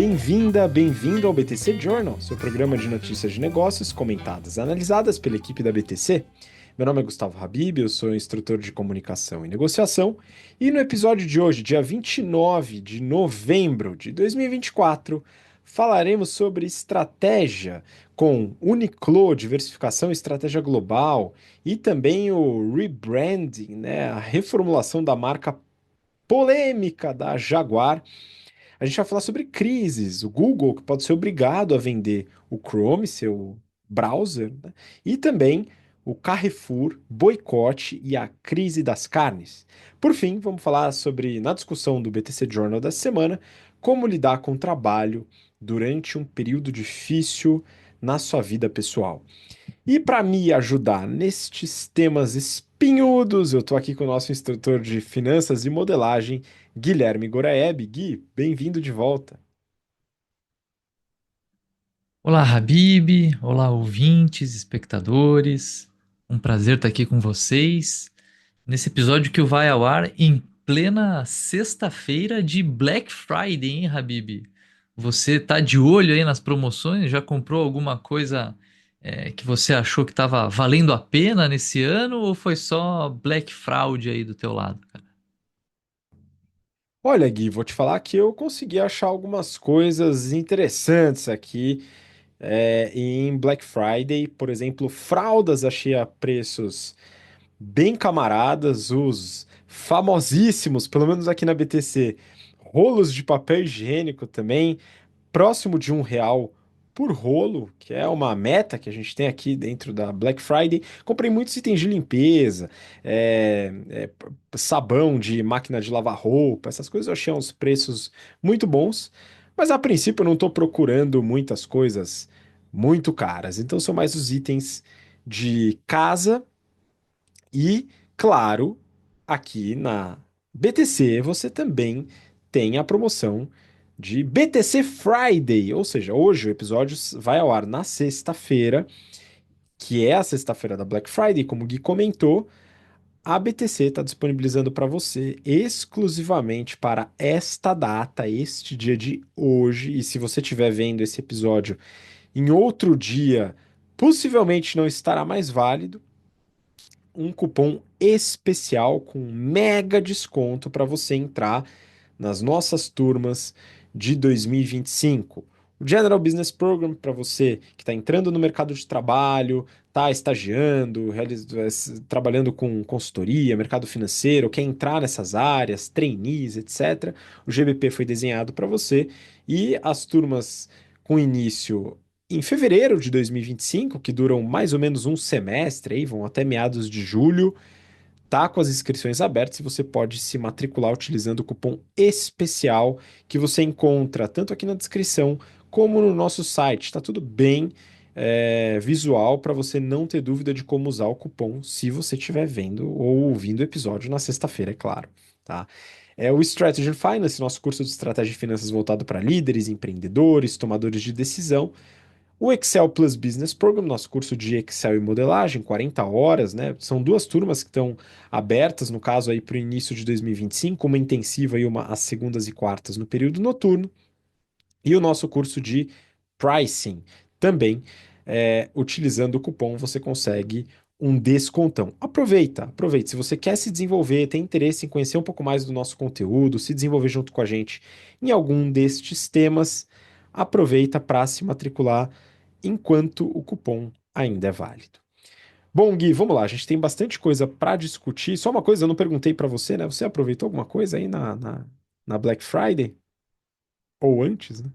Bem-vinda, bem-vindo ao BTC Journal, seu programa de notícias de negócios comentadas e analisadas pela equipe da BTC. Meu nome é Gustavo Habib, eu sou instrutor de comunicação e negociação, e no episódio de hoje, dia 29 de novembro de 2024, falaremos sobre estratégia com Uniqlo, diversificação e estratégia global, e também o rebranding, né, a reformulação da marca polêmica da Jaguar. A gente vai falar sobre crises, o Google, que pode ser obrigado a vender o Chrome, seu browser, né? E também o Carrefour, boicote e a crise das carnes. Por fim, vamos falar sobre, na discussão do BTC Journal da semana, como lidar com o trabalho durante um período difícil na sua vida pessoal. E para me ajudar nestes temas espinhudos, eu estou aqui com o nosso instrutor de finanças e modelagem, Guilherme Goraeb. Gui, bem-vindo de volta. Olá, Habib. Olá, ouvintes, espectadores. Um prazer estar aqui com vocês nesse episódio que vai ao ar em plena sexta-feira de Black Friday, hein, Habib? Você tá de olho aí nas promoções? Já comprou alguma coisa que você achou que estava valendo a pena nesse ano ou foi só Black Fraud aí do teu lado, cara? Olha, Gui, vou te falar que eu consegui achar algumas coisas interessantes aqui em Black Friday. Por exemplo, fraldas achei a preços bem camaradas, os famosíssimos, pelo menos aqui na BTC, rolos de papel higiênico também, próximo de R$ 1 por rolo, que é uma meta que a gente tem aqui dentro da Black Friday. Comprei muitos itens de limpeza, sabão de máquina de lavar roupa, essas coisas eu achei uns preços muito bons, mas a princípio eu não estou procurando muitas coisas muito caras, então são mais os itens de casa e, claro, aqui na BTC você também tem a promoção de BTC Friday, ou seja, hoje o episódio vai ao ar na sexta-feira, que é a sexta-feira da Black Friday, como o Gui comentou. A BTC está disponibilizando para você exclusivamente para esta data, este dia de hoje. E se você estiver vendo esse episódio em outro dia, possivelmente não estará mais válido um cupom especial com mega desconto para você entrar nas nossas turmas de 2025. O General Business Program para você que está entrando no mercado de trabalho, está estagiando, trabalhando com consultoria, mercado financeiro, quer entrar nessas áreas, trainees, etc. O GBP foi desenhado para você e as turmas com início em fevereiro de 2025, que duram mais ou menos um semestre, aí, vão até meados de julho, tá com as inscrições abertas e você pode se matricular utilizando o cupom especial que você encontra tanto aqui na descrição como no nosso site. Está tudo bem visual para você não ter dúvida de como usar o cupom se você estiver vendo ou ouvindo o episódio na sexta-feira, é claro. Tá? É o Strategy and Finance, nosso curso de estratégia de finanças voltado para líderes, empreendedores, tomadores de decisão. O Excel Plus Business Program, nosso curso de Excel e modelagem, 40 horas, né? São duas turmas que estão abertas, no caso aí para o início de 2025, uma intensiva e uma às segundas e quartas no período noturno. E o nosso curso de Pricing, também utilizando o cupom você consegue um descontão. Aproveita, aproveita. Se você quer se desenvolver, tem interesse em conhecer um pouco mais do nosso conteúdo, se desenvolver junto com a gente em algum destes temas, aproveita para se matricular enquanto o cupom ainda é válido. Bom, Gui, vamos lá. A gente tem bastante coisa para discutir. Só uma coisa, eu não perguntei para você, né? Você aproveitou alguma coisa aí na Black Friday? Ou antes, né?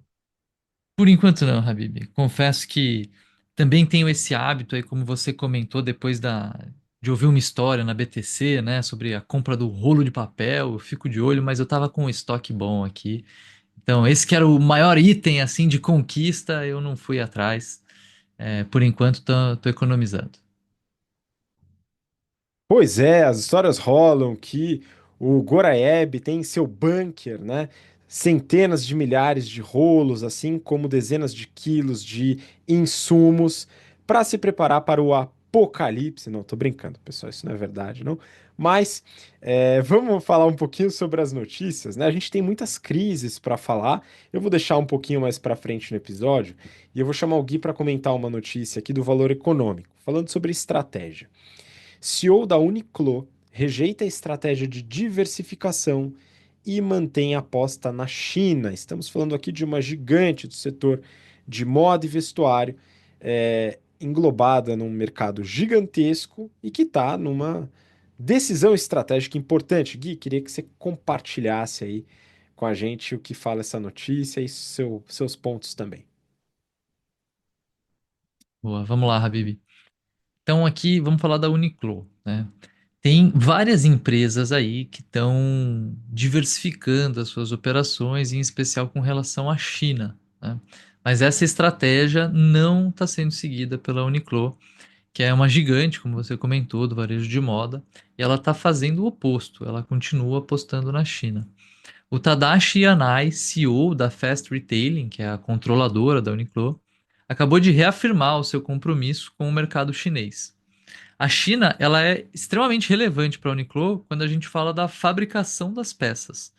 Por enquanto não, Habib. Confesso que também tenho esse hábito aí, como você comentou, de ouvir uma história na BTC, né, sobre a compra do rolo de papel. Eu fico de olho, mas eu tava com um estoque bom aqui. Então, esse que era o maior item, assim, de conquista, eu não fui atrás. Por enquanto, tô economizando. Pois é, as histórias rolam que o Goraeb tem em seu bunker, né? Centenas de milhares de rolos, assim como dezenas de quilos de insumos para se preparar para o apocalipse. Não, tô brincando, pessoal, isso não é verdade, não. Mas vamos falar um pouquinho sobre as notícias, né? A gente tem muitas crises para falar. Eu vou deixar um pouquinho mais para frente no episódio e eu vou chamar o Gui para comentar uma notícia aqui do Valor Econômico, falando sobre estratégia. CEO da Uniqlo rejeita a estratégia de diversificação e mantém a aposta na China. Estamos falando aqui de uma gigante do setor de moda e vestuário, englobada num mercado gigantesco e que está numa decisão estratégica importante. Gui, queria que você compartilhasse aí com a gente o que fala essa notícia e seus pontos também. Boa, vamos lá, Habib. Então aqui vamos falar da Uniqlo, né? Tem várias empresas aí que estão diversificando as suas operações, em especial com relação à China, né? Mas essa estratégia não está sendo seguida pela Uniqlo, que é uma gigante, como você comentou, do varejo de moda, e ela está fazendo o oposto, ela continua apostando na China. O Tadashi Yanai, CEO da Fast Retailing, que é a controladora da Uniqlo, acabou de reafirmar o seu compromisso com o mercado chinês. A China, ela é extremamente relevante para a Uniqlo quando a gente fala da fabricação das peças.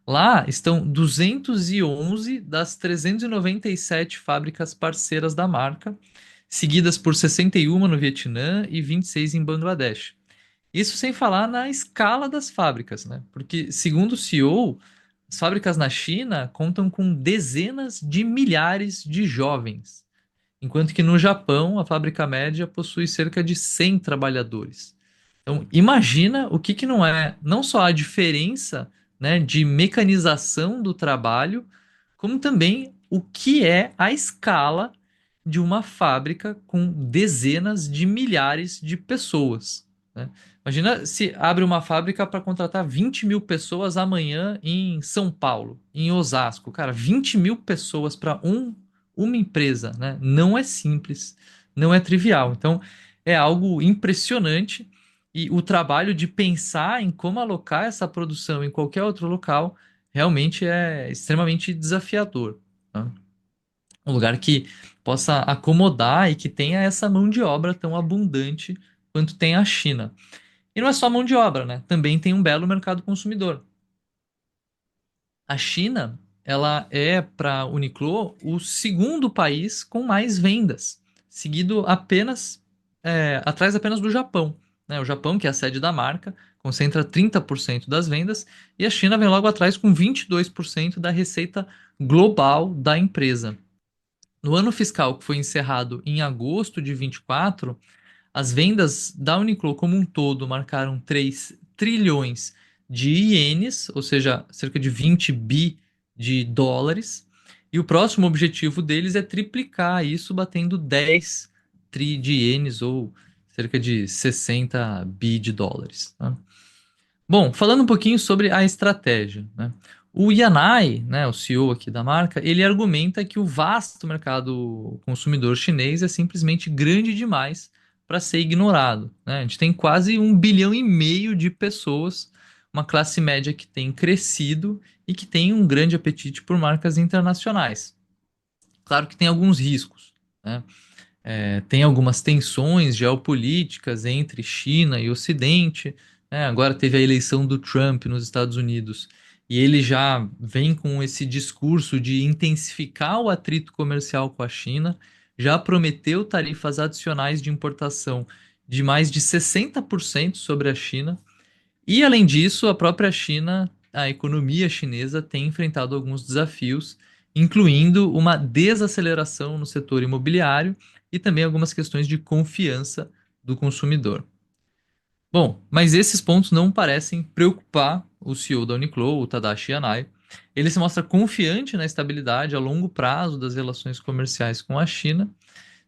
Lá estão 211 das 397 fábricas parceiras da marca, seguidas por 61 no Vietnã e 26 em Bangladesh. Isso sem falar na escala das fábricas, né? Porque, segundo o CEO, as fábricas na China contam com dezenas de milhares de jovens, enquanto que no Japão a fábrica média possui cerca de 100 trabalhadores. Então, imagina o que que não é, não só a diferença, né, de mecanização do trabalho, como também o que é a escala de uma fábrica com dezenas de milhares de pessoas, né? Imagina se abre uma fábrica para contratar 20 mil pessoas amanhã em São Paulo, em Osasco. Cara, 20 mil pessoas para uma empresa, né? Não é simples, não é trivial. Então, é algo impressionante e o trabalho de pensar em como alocar essa produção em qualquer outro local realmente é extremamente desafiador, tá? Um lugar que possa acomodar e que tenha essa mão de obra tão abundante quanto tem a China. E não é só mão de obra, né? Também tem um belo mercado consumidor. A China, ela é para a Uniqlo o segundo país com mais vendas, seguido apenas atrás apenas do Japão, né? O Japão, que é a sede da marca, concentra 30% das vendas e a China vem logo atrás com 22% da receita global da empresa. No ano fiscal que foi encerrado em agosto de 24, as vendas da Uniqlo como um todo marcaram 3 trilhões de ienes, ou seja, cerca de 20 bi de dólares. E o próximo objetivo deles é triplicar isso, batendo 10 tri de ienes, ou cerca de 60 bi de dólares, tá? Bom, falando um pouquinho sobre a estratégia, né? O Yanai, né, o CEO aqui da marca, ele argumenta que o vasto mercado consumidor chinês é simplesmente grande demais para ser ignorado, né? A gente tem quase 1,5 bilhão de pessoas, uma classe média que tem crescido e que tem um grande apetite por marcas internacionais. Claro que tem alguns riscos, né? Tem algumas tensões geopolíticas entre China e Ocidente, né? Agora teve a eleição do Trump nos Estados Unidos e ele já vem com esse discurso de intensificar o atrito comercial com a China, já prometeu tarifas adicionais de importação de mais de 60% sobre a China. E além disso, a própria China, a economia chinesa tem enfrentado alguns desafios, incluindo uma desaceleração no setor imobiliário e também algumas questões de confiança do consumidor. Bom, mas esses pontos não parecem preocupar o CEO da Uniqlo, o Tadashi Yanai. Ele se mostra confiante na estabilidade a longo prazo das relações comerciais com a China.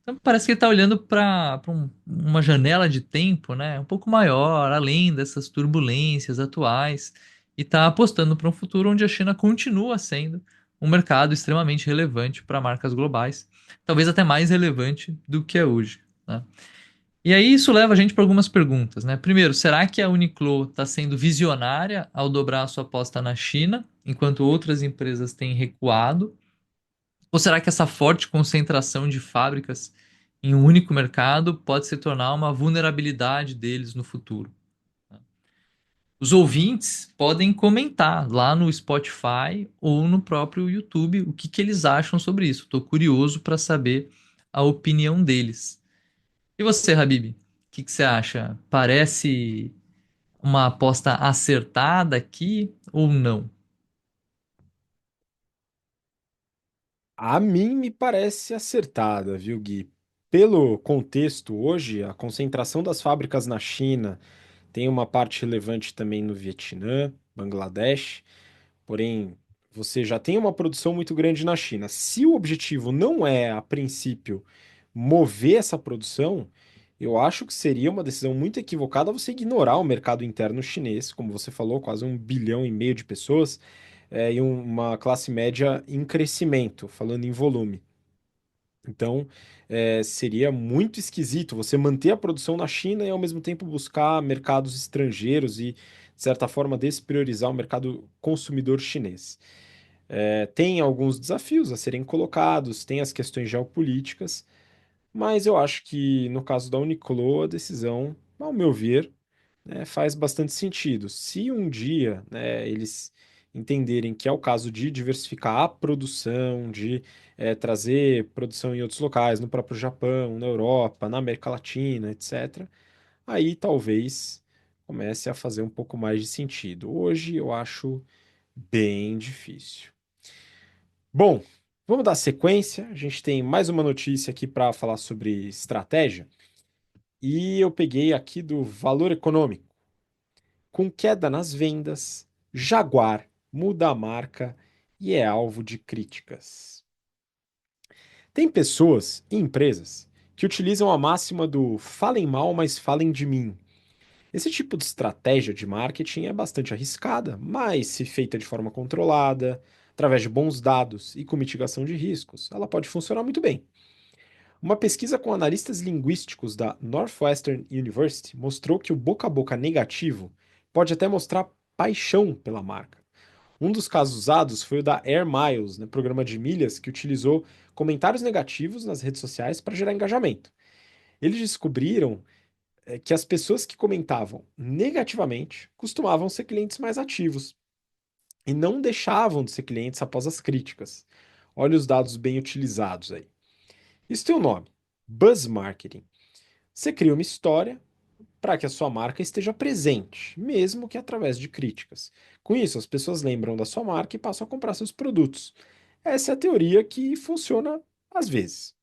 Então parece que ele está olhando para uma janela de tempo, né, um pouco maior, além dessas turbulências atuais, e está apostando para um futuro onde a China continua sendo um mercado extremamente relevante para marcas globais, talvez até mais relevante do que é hoje, né? E aí isso leva a gente para algumas perguntas, né? Primeiro, será que a Uniqlo está sendo visionária ao dobrar a sua aposta na China, enquanto outras empresas têm recuado? Ou será que essa forte concentração de fábricas em um único mercado pode se tornar uma vulnerabilidade deles no futuro. Os ouvintes podem comentar lá no Spotify ou no próprio YouTube o que que eles acham sobre isso. Estou curioso para saber a opinião deles. E você, Habib? O que que você acha? Parece uma aposta acertada aqui ou não? A mim me parece acertada, viu, Gui? Pelo contexto hoje, a concentração das fábricas na China tem uma parte relevante também no Vietnã, Bangladesh. Porém, você já tem uma produção muito grande na China. Se o objetivo não é, a princípio, mover essa produção, eu acho que seria uma decisão muito equivocada você ignorar o mercado interno chinês, como você falou, quase 1,5 bilhão de pessoas, e uma classe média em crescimento, falando em volume. Então, seria muito esquisito você manter a produção na China e ao mesmo tempo buscar mercados estrangeiros e, de certa forma, despriorizar o mercado consumidor chinês. Tem alguns desafios a serem colocados, tem as questões geopolíticas, mas eu acho que no caso da Uniqlo, a decisão, ao meu ver, faz bastante sentido. Se um dia, eles entenderem que é o caso de diversificar a produção, de trazer produção em outros locais, no próprio Japão, na Europa, na América Latina, etc., aí talvez comece a fazer um pouco mais de sentido. Hoje eu acho bem difícil. Bom, vamos dar sequência. A gente tem mais uma notícia aqui para falar sobre estratégia. E eu peguei aqui do Valor Econômico. Com queda nas vendas, Jaguar muda a marca e é alvo de críticas. Tem pessoas e empresas que utilizam a máxima do falem mal, mas falem de mim. Esse tipo de estratégia de marketing é bastante arriscada, mas se feita de forma controlada, através de bons dados e com mitigação de riscos, ela pode funcionar muito bem. Uma pesquisa com analistas linguísticos da Northwestern University mostrou que o boca a boca negativo pode até mostrar paixão pela marca. Um dos casos usados foi o da Air Miles, né, programa de milhas que utilizou comentários negativos nas redes sociais para gerar engajamento. Eles descobriram que as pessoas que comentavam negativamente costumavam ser clientes mais ativos e não deixavam de ser clientes após as críticas. Olha os dados bem utilizados aí. Isso tem um nome: Buzz Marketing. Você cria uma história para que a sua marca esteja presente, mesmo que através de críticas. Com isso, as pessoas lembram da sua marca e passam a comprar seus produtos. Essa é a teoria que funciona às vezes.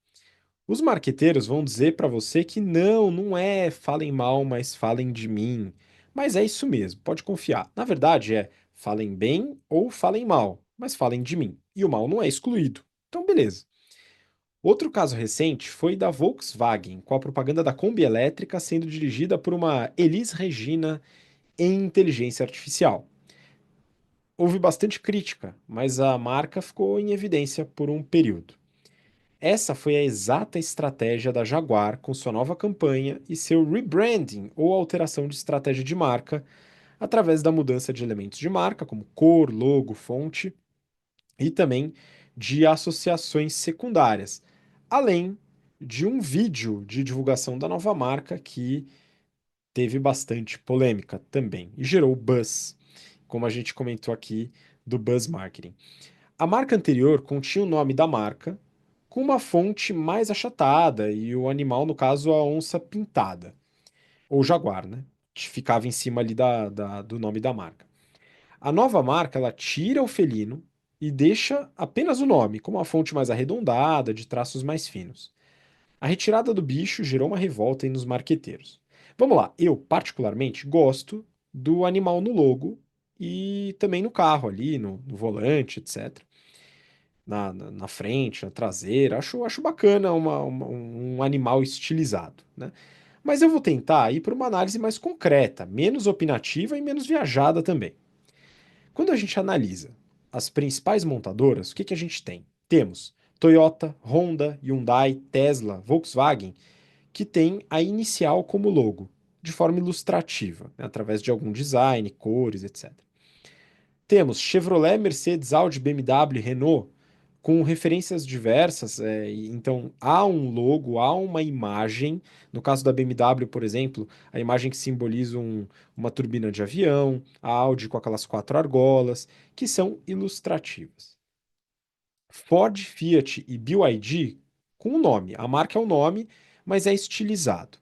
Os marqueteiros vão dizer para você que não é falem mal, mas falem de mim. Mas é isso mesmo, pode confiar. Na verdade é falem bem ou falem mal, mas falem de mim. E o mal não é excluído. Então, beleza. Outro caso recente foi da Volkswagen, com a propaganda da Kombi elétrica sendo dirigida por uma Elis Regina em inteligência artificial. Houve bastante crítica, mas a marca ficou em evidência por um período. Essa foi a exata estratégia da Jaguar com sua nova campanha e seu rebranding ou alteração de estratégia de marca, através da mudança de elementos de marca, como cor, logo, fonte, e também de associações secundárias, além de um vídeo de divulgação da nova marca que teve bastante polêmica também e gerou buzz, como a gente comentou aqui do buzz marketing. A marca anterior continha o nome da marca com uma fonte mais achatada e o animal, no caso, a onça pintada, ou jaguar, né? Que ficava em cima ali do nome da marca. A nova marca, ela tira o felino e deixa apenas o nome, com uma fonte mais arredondada, de traços mais finos. A retirada do bicho gerou uma revolta aí nos marqueteiros. Vamos lá, eu particularmente gosto do animal no logo e também no carro ali, no volante, etc. Na frente, na traseira. Acho bacana um animal estilizado, né? Mas eu vou tentar ir para uma análise mais concreta, menos opinativa e menos viajada também. Quando a gente analisa as principais montadoras, o que que a gente tem? Temos Toyota, Honda, Hyundai, Tesla, Volkswagen, que tem a inicial como logo, de forma ilustrativa, né, através de algum design, cores, etc. Temos Chevrolet, Mercedes, Audi, BMW, Renault com referências diversas. Então, há um logo, há uma imagem. No caso da BMW, por exemplo, a imagem que simboliza uma turbina de avião, a Audi com aquelas quatro argolas, que são ilustrativas. Ford, Fiat e BYD com o nome. A marca é o nome, mas é estilizado.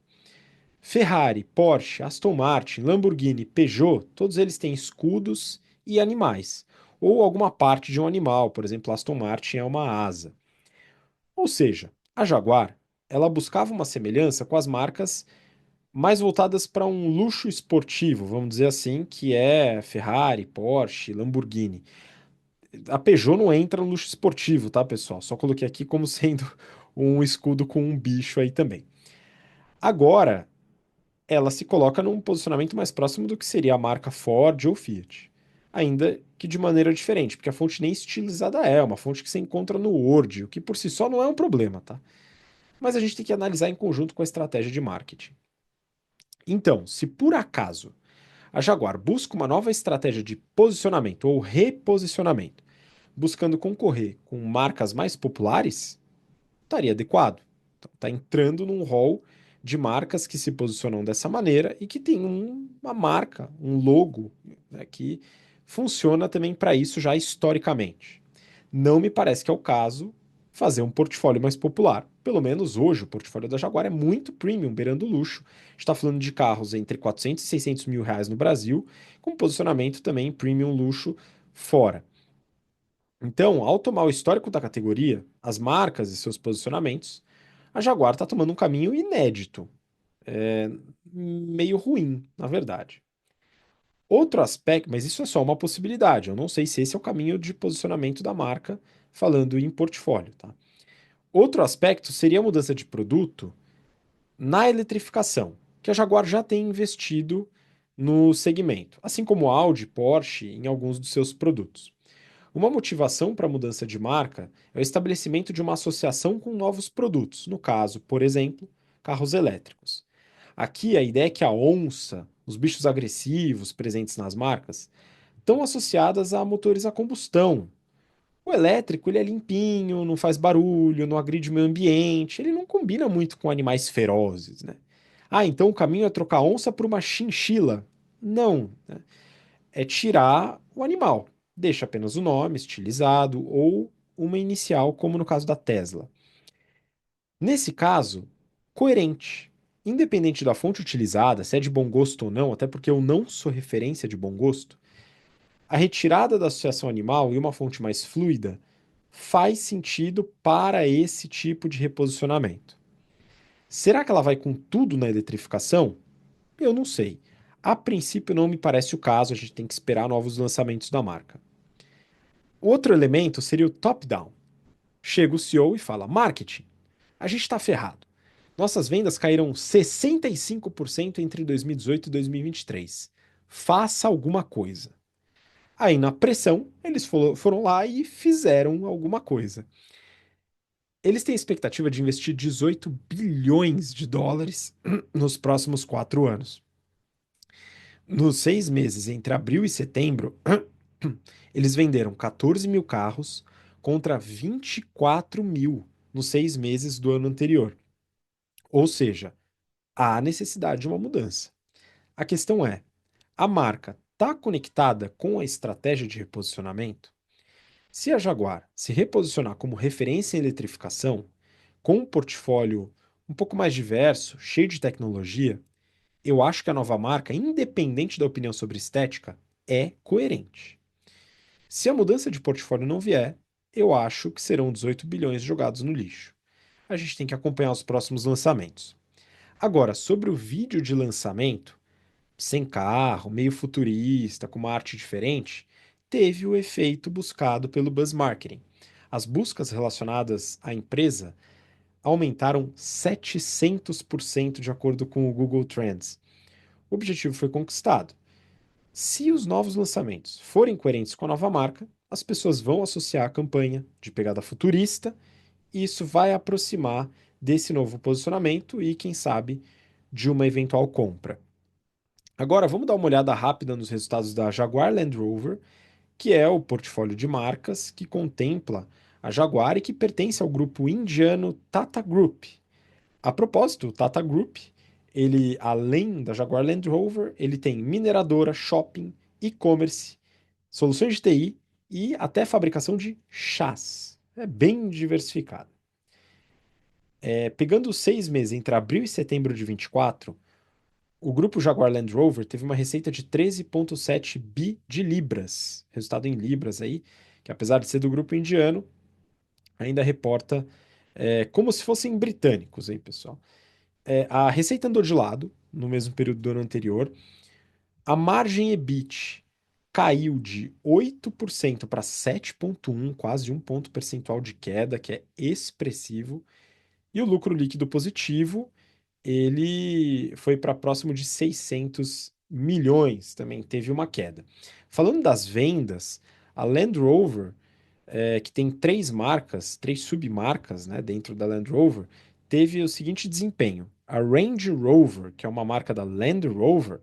Ferrari, Porsche, Aston Martin, Lamborghini, Peugeot, todos eles têm escudos e animais, ou alguma parte de um animal, por exemplo, Aston Martin é uma asa. Ou seja, a Jaguar, ela buscava uma semelhança com as marcas mais voltadas para um luxo esportivo, vamos dizer assim, que é Ferrari, Porsche, Lamborghini. A Peugeot não entra no luxo esportivo, tá, pessoal? Só coloquei aqui como sendo um escudo com um bicho aí também. Agora, ela se coloca num posicionamento mais próximo do que seria a marca Ford ou Fiat. Ainda que de maneira diferente, porque a fonte nem estilizada é uma fonte que você encontra no Word, o que por si só não é um problema, tá? Mas a gente tem que analisar em conjunto com a estratégia de marketing. Então, se por acaso a Jaguar busca uma nova estratégia de posicionamento ou reposicionamento, buscando concorrer com marcas mais populares, estaria adequado. Está entrando num rol de marcas que se posicionam dessa maneira e que tem uma marca, um logo, né, que funciona também para isso já historicamente. Não me parece que é o caso fazer um portfólio mais popular. Pelo menos hoje o portfólio da Jaguar é muito premium, beirando o luxo. A gente está falando de carros entre 400 e 600 mil reais no Brasil, com posicionamento também premium luxo fora. Então, ao tomar o histórico da categoria, as marcas e seus posicionamentos, a Jaguar está tomando um caminho inédito, meio ruim, na verdade. Outro aspecto, mas isso é só uma possibilidade, eu não sei se esse é o caminho de posicionamento da marca, falando em portfólio, tá? Outro aspecto seria a mudança de produto na eletrificação, que a Jaguar já tem investido no segmento, assim como a Audi, Porsche em alguns dos seus produtos. Uma motivação para a mudança de marca é o estabelecimento de uma associação com novos produtos, no caso, por exemplo, carros elétricos. Aqui a ideia é que a onça, os bichos agressivos presentes nas marcas, estão associadas a motores a combustão. O elétrico ele é limpinho, não faz barulho, não agride o meio ambiente, ele não combina muito com animais ferozes, né? Ah, então o caminho é trocar a onça por uma chinchila? Não, né? É tirar o animal. Deixa apenas o nome estilizado ou uma inicial, como no caso da Tesla. Nesse caso, coerente. Independente da fonte utilizada, se é de bom gosto ou não, até porque eu não sou referência de bom gosto, a retirada da associação animal e uma fonte mais fluida faz sentido para esse tipo de reposicionamento. Será que ela vai com tudo na eletrificação? Eu não sei. A princípio não me parece o caso, a gente tem que esperar novos lançamentos da marca. Outro elemento seria o top-down. Chega o CEO e fala: marketing, a gente está ferrado. Nossas vendas caíram 65% entre 2018 e 2023. Faça alguma coisa. Aí, na pressão, eles foram lá e fizeram alguma coisa. Eles têm a expectativa de investir 18 bilhões de dólares nos próximos 4 anos. Nos 6 meses entre abril e setembro, eles venderam 14 mil carros contra 24 mil nos 6 meses do ano anterior. Ou seja, há necessidade de uma mudança. A questão é: a marca está conectada com a estratégia de reposicionamento? Se a Jaguar se reposicionar como referência em eletrificação, com um portfólio um pouco mais diverso, cheio de tecnologia, eu acho que a nova marca, independente da opinião sobre estética, é coerente. Se a mudança de portfólio não vier, eu acho que serão 18 bilhões jogados no lixo. A gente tem que acompanhar os próximos lançamentos. Agora, sobre o vídeo de lançamento, sem carro, meio futurista, com uma arte diferente, teve o efeito buscado pelo buzz marketing. As buscas relacionadas à empresa aumentaram 700% de acordo com o Google Trends. O objetivo foi conquistado. Se os novos lançamentos forem coerentes com a nova marca, as pessoas vão associar a campanha de pegada futurista e isso vai aproximar desse novo posicionamento e, quem sabe, de uma eventual compra. Agora, vamos dar uma olhada rápida nos resultados da Jaguar Land Rover, que é o portfólio de marcas que contempla a Jaguar e que pertence ao grupo indiano Tata Group. A propósito, o Tata Group, ele, além da Jaguar Land Rover, ele tem mineradora, shopping, e-commerce, soluções de TI e até fabricação de chás. É bem diversificado. Pegando os 6 meses entre abril e setembro de 24, o grupo Jaguar Land Rover teve uma receita de 13,7 bi de libras, resultado em libras aí, que apesar de ser do grupo indiano, ainda reporta como se fossem britânicos, hein, pessoal? A receita andou de lado no mesmo período do ano anterior. A margem EBIT caiu de 8% para 7,1%, quase um ponto percentual de queda, que é expressivo. E o lucro líquido positivo, ele foi para próximo de 600 milhões, também teve uma queda. Falando das vendas, a Land Rover, que tem três marcas, três submarcas, né, dentro da Land Rover, teve o seguinte desempenho. A Range Rover, que é uma marca da Land Rover,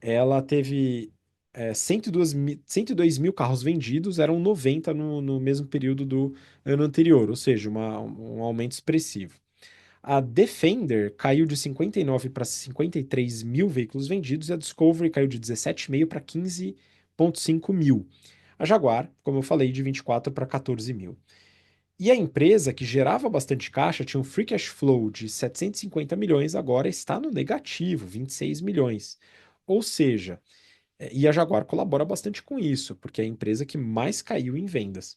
ela teve 102 mil carros vendidos, eram 90 no mesmo período do ano anterior, ou seja, um aumento expressivo. A Defender caiu de 59 para 53 mil veículos vendidos e a Discovery caiu de 17,5 para 15,5 mil. A Jaguar, como eu falei, de 24 para 14 mil. E a empresa, que gerava bastante caixa, tinha um free cash flow de 750 milhões, agora está no negativo, 26 milhões. Ou seja, e a Jaguar colabora bastante com isso, porque é a empresa que mais caiu em vendas.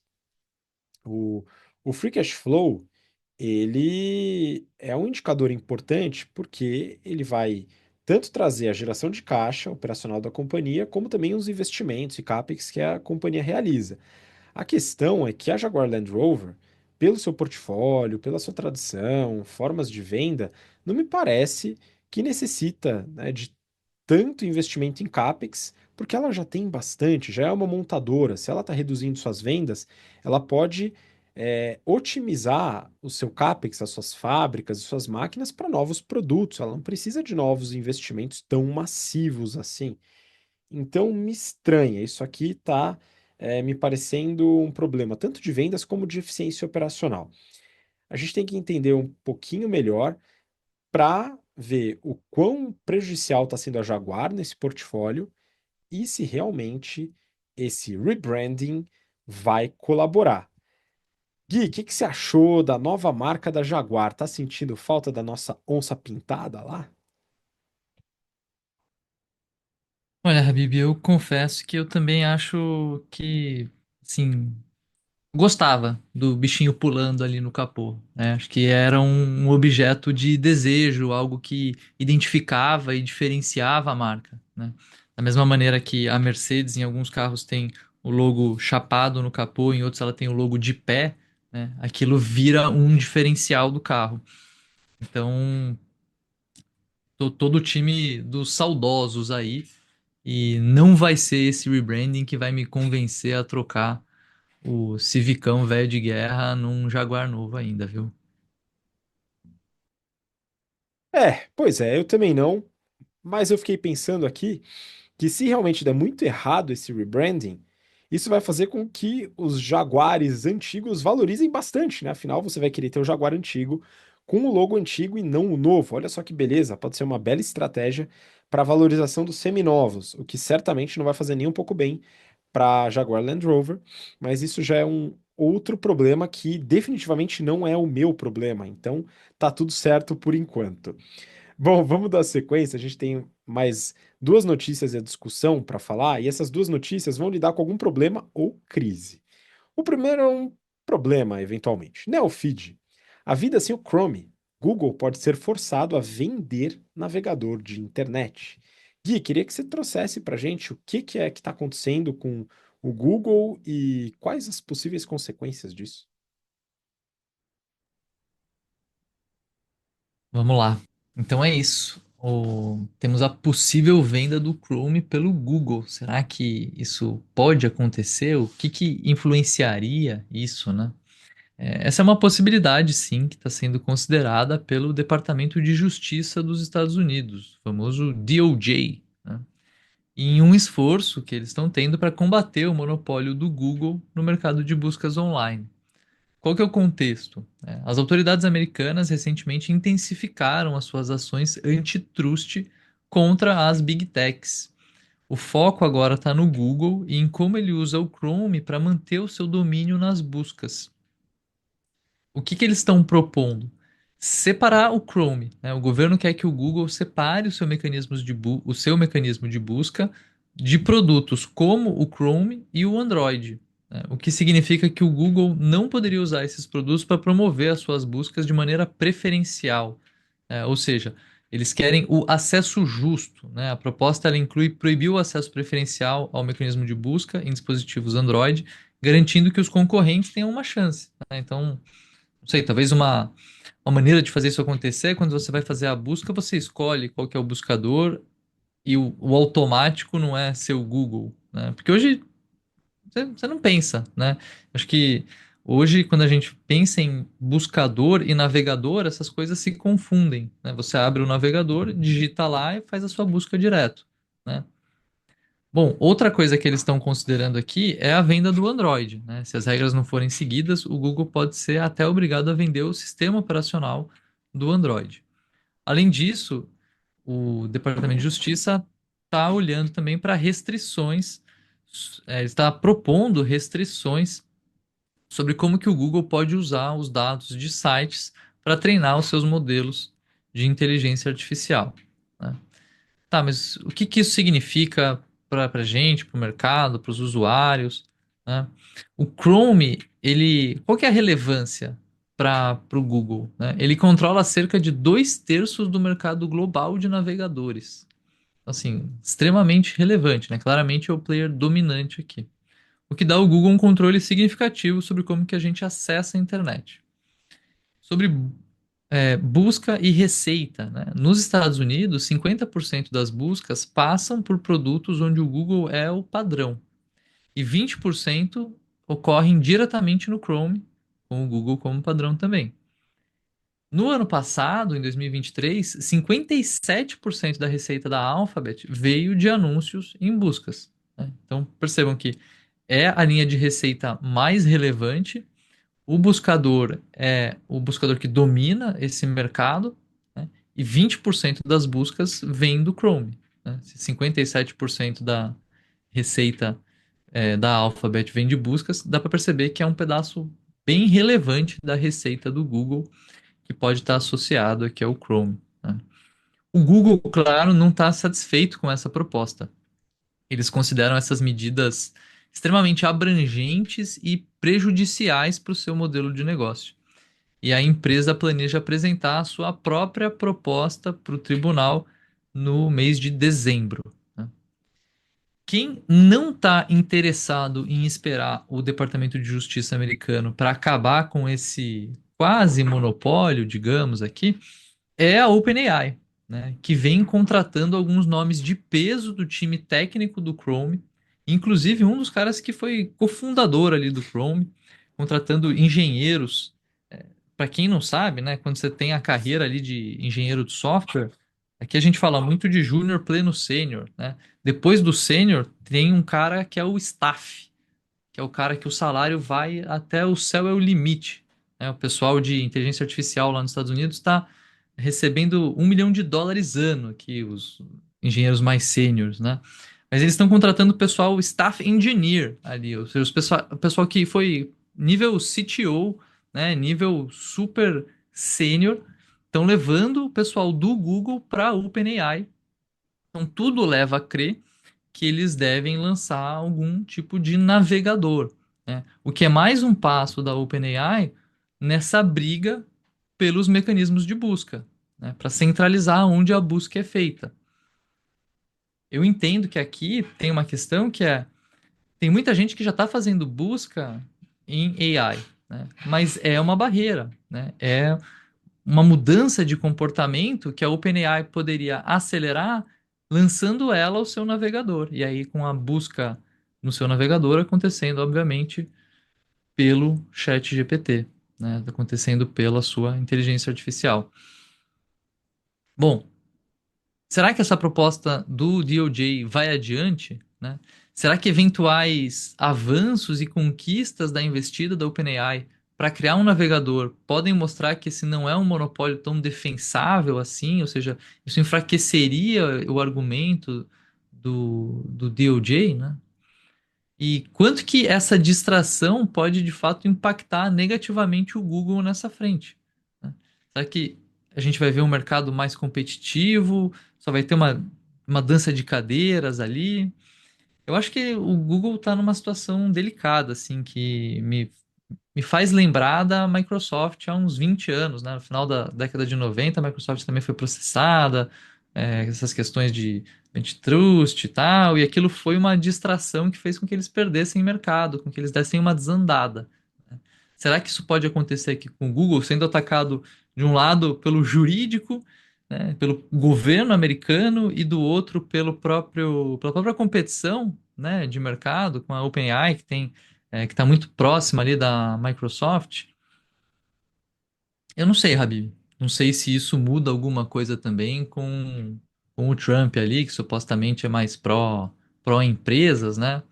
O, o free cash flow, ele é um indicador importante porque ele vai tanto trazer a geração de caixa operacional da companhia, como também os investimentos e CAPEX que a companhia realiza. A questão é que a Jaguar Land Rover, pelo seu portfólio, pela sua tradição, formas de venda, não me parece que necessita, né, de tanto investimento em CAPEX, porque ela já tem bastante, já é uma montadora. Se ela está reduzindo suas vendas, ela pode otimizar o seu CAPEX, as suas fábricas, as suas máquinas para novos produtos. Ela não precisa de novos investimentos tão massivos assim. Então, me estranha. Isso aqui está me parecendo um problema tanto de vendas como de eficiência operacional. A gente tem que entender um pouquinho melhor para ver o quão prejudicial está sendo a Jaguar nesse portfólio e se realmente esse rebranding vai colaborar. Gui, o que você achou da nova marca da Jaguar? Tá sentindo falta da nossa onça pintada lá? Olha, Habib, eu confesso que eu também acho que, assim, gostava do bichinho pulando ali no capô, né? Acho que era um objeto de desejo, algo que identificava e diferenciava a marca, né? Da mesma maneira que a Mercedes, em alguns carros, tem o logo chapado no capô, em outros ela tem o logo de pé, né? Aquilo vira um diferencial do carro. Então, todo o time dos saudosos aí, e não vai ser esse rebranding que vai me convencer a trocar o Civicão velho de guerra num Jaguar novo ainda, viu? Pois é, eu também não, mas eu fiquei pensando aqui que se realmente der muito errado esse rebranding, isso vai fazer com que os Jaguares antigos valorizem bastante, né? Afinal, você vai querer ter o Jaguar antigo com o logo antigo e não o novo. Olha só que beleza, pode ser uma bela estratégia para a valorização dos seminovos, o que certamente não vai fazer nem um pouco bem para Jaguar Land Rover, mas isso já é um outro problema que definitivamente não é o meu problema. Então, tá tudo certo por enquanto. Bom, vamos dar sequência. A gente tem mais duas notícias e a discussão para falar, e essas duas notícias vão lidar com algum problema ou crise. O primeiro é um problema, eventualmente. Neofeed. A vida sem o Chrome. Google pode ser forçado a vender navegador de internet. Gui, queria que você trouxesse para a gente o que é que está acontecendo com o Google e quais as possíveis consequências disso. Vamos lá. Então é isso. Temos a possível venda do Chrome pelo Google. Será que isso pode acontecer? O que influenciaria isso, né? Essa é uma possibilidade, sim, que está sendo considerada pelo Departamento de Justiça dos Estados Unidos, o famoso DOJ, né? Em um esforço que eles estão tendo para combater o monopólio do Google no mercado de buscas online. Qual que é o contexto? As autoridades americanas recentemente intensificaram as suas ações antitrust contra as Big Techs. O foco agora está no Google e em como ele usa o Chrome para manter o seu domínio nas buscas. O que que eles estão propondo? Separar o Chrome, né? O governo quer que o Google separe o seu mecanismo de busca de produtos como o Chrome e o Android, né? O que significa que o Google não poderia usar esses produtos para promover as suas buscas de maneira preferencial, né? Ou seja, eles querem o acesso justo, né? A proposta ela inclui proibir o acesso preferencial ao mecanismo de busca em dispositivos Android, garantindo que os concorrentes tenham uma chance, né? Então, não sei, talvez uma maneira de fazer isso acontecer é quando você vai fazer a busca, você escolhe qual que é o buscador e o automático não é seu Google, né? Porque hoje você não pensa, né? Acho que hoje, quando a gente pensa em buscador e navegador, essas coisas se confundem, né? Você abre o navegador, digita lá e faz a sua busca direto, né? Bom, outra coisa que eles estão considerando aqui é a venda do Android, né? Se as regras não forem seguidas, o Google pode ser até obrigado a vender o sistema operacional do Android. Além disso, o Departamento de Justiça está olhando também para restrições, está propondo restrições sobre como que o Google pode usar os dados de sites para treinar os seus modelos de inteligência artificial, né? Tá, mas o que que isso significa para a gente, para o mercado, para os usuários, né? O Chrome, qual que é a relevância para o Google, né? Ele controla cerca de 2/3 do mercado global de navegadores. Assim, extremamente relevante, né? Claramente é o player dominante aqui. O que dá ao Google um controle significativo sobre como que a gente acessa a internet. Sobre busca e receita, né? Nos Estados Unidos, 50% das buscas passam por produtos onde o Google é o padrão e 20% ocorrem diretamente no Chrome, com o Google como padrão também. No ano passado, em 2023, 57% da receita da Alphabet veio de anúncios em buscas, né? Então, percebam que é a linha de receita mais relevante. O buscador é o buscador que domina esse mercado, né? E 20% das buscas vem do Chrome, né? Se 57% da receita da Alphabet vem de buscas, dá para perceber que é um pedaço bem relevante da receita do Google que pode estar associado aqui ao Chrome, né? O Google, claro, não está satisfeito com essa proposta. Eles consideram essas medidas extremamente abrangentes e prejudiciais para o seu modelo de negócio. E a empresa planeja apresentar a sua própria proposta para o tribunal no mês de dezembro, né? Quem não está interessado em esperar o Departamento de Justiça americano para acabar com esse quase monopólio, digamos aqui, é a OpenAI, né, que vem contratando alguns nomes de peso do time técnico do Chrome, inclusive um dos caras que foi cofundador ali do Chrome, contratando engenheiros. Para quem não sabe, né, quando você tem a carreira ali de engenheiro de software, aqui a gente fala muito de júnior, pleno, sênior, né? Depois do sênior, tem um cara que é o staff, que é o cara que o salário vai até o céu é o limite, né? O pessoal de inteligência artificial lá nos Estados Unidos está recebendo US$ 1 milhão ano aqui, os engenheiros mais sêniores, né? Mas eles estão contratando o pessoal staff engineer ali, ou seja, o pessoal que foi nível CTO, né? Nível super sênior, estão levando o pessoal do Google para a OpenAI. Então tudo leva a crer que eles devem lançar algum tipo de navegador, né? O que é mais um passo da OpenAI nessa briga pelos mecanismos de busca, né? Para centralizar onde a busca é feita. Eu entendo que aqui tem uma questão que tem muita gente que já está fazendo busca em AI, né? Mas é uma barreira, né? É uma mudança de comportamento que a OpenAI poderia acelerar lançando ela ao seu navegador. E aí, com a busca no seu navegador acontecendo, obviamente, pelo chat GPT, né? Acontecendo pela sua inteligência artificial. Bom, será que essa proposta do DOJ vai adiante, né? Será que eventuais avanços e conquistas da investida da OpenAI para criar um navegador, podem mostrar que esse não é um monopólio tão defensável assim, ou seja, isso enfraqueceria o argumento do DOJ, né? E quanto que essa distração pode de fato impactar negativamente o Google nessa frente, né? Será que a gente vai ver um mercado mais competitivo? Só vai ter uma dança de cadeiras ali? Eu acho que o Google está numa situação delicada, assim, que me faz lembrar da Microsoft há uns 20 anos, né? No final da década de 90, a Microsoft também foi processada, essas questões de antitrust e tal, e aquilo foi uma distração que fez com que eles perdessem mercado, com que eles dessem uma desandada, né? Será que isso pode acontecer aqui com o Google, sendo atacado de um lado pelo jurídico, né, pelo governo americano e do outro pela própria competição, né, de mercado com a OpenAI, que está muito próxima ali da Microsoft? Eu não sei, Habib. Não sei se isso muda alguma coisa também com o Trump ali, que supostamente é mais pró empresas, né?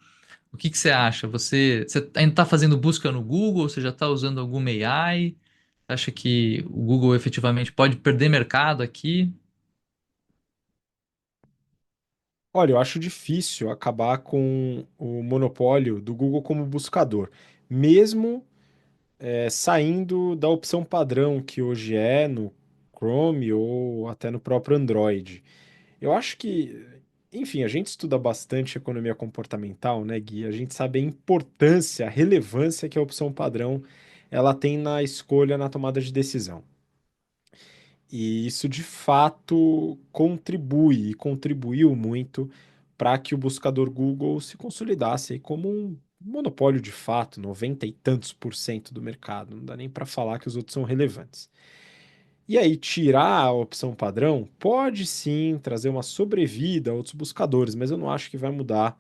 O que que você acha? Você ainda está fazendo busca no Google? Você já está usando alguma AI? Acha que o Google efetivamente pode perder mercado aqui? Olha, eu acho difícil acabar com o monopólio do Google como buscador, mesmo saindo da opção padrão que hoje é no Chrome ou até no próprio Android. Eu acho que, enfim, a gente estuda bastante economia comportamental, né, Gui? A gente sabe a importância, a relevância que a opção padrão ela tem na escolha, na tomada de decisão. E isso de fato contribui e contribuiu muito para que o buscador Google se consolidasse aí como um monopólio de fato, 90 e tantos por cento do mercado. Não dá nem para falar que os outros são relevantes. E aí, tirar a opção padrão pode sim trazer uma sobrevida a outros buscadores, mas eu não acho que vai mudar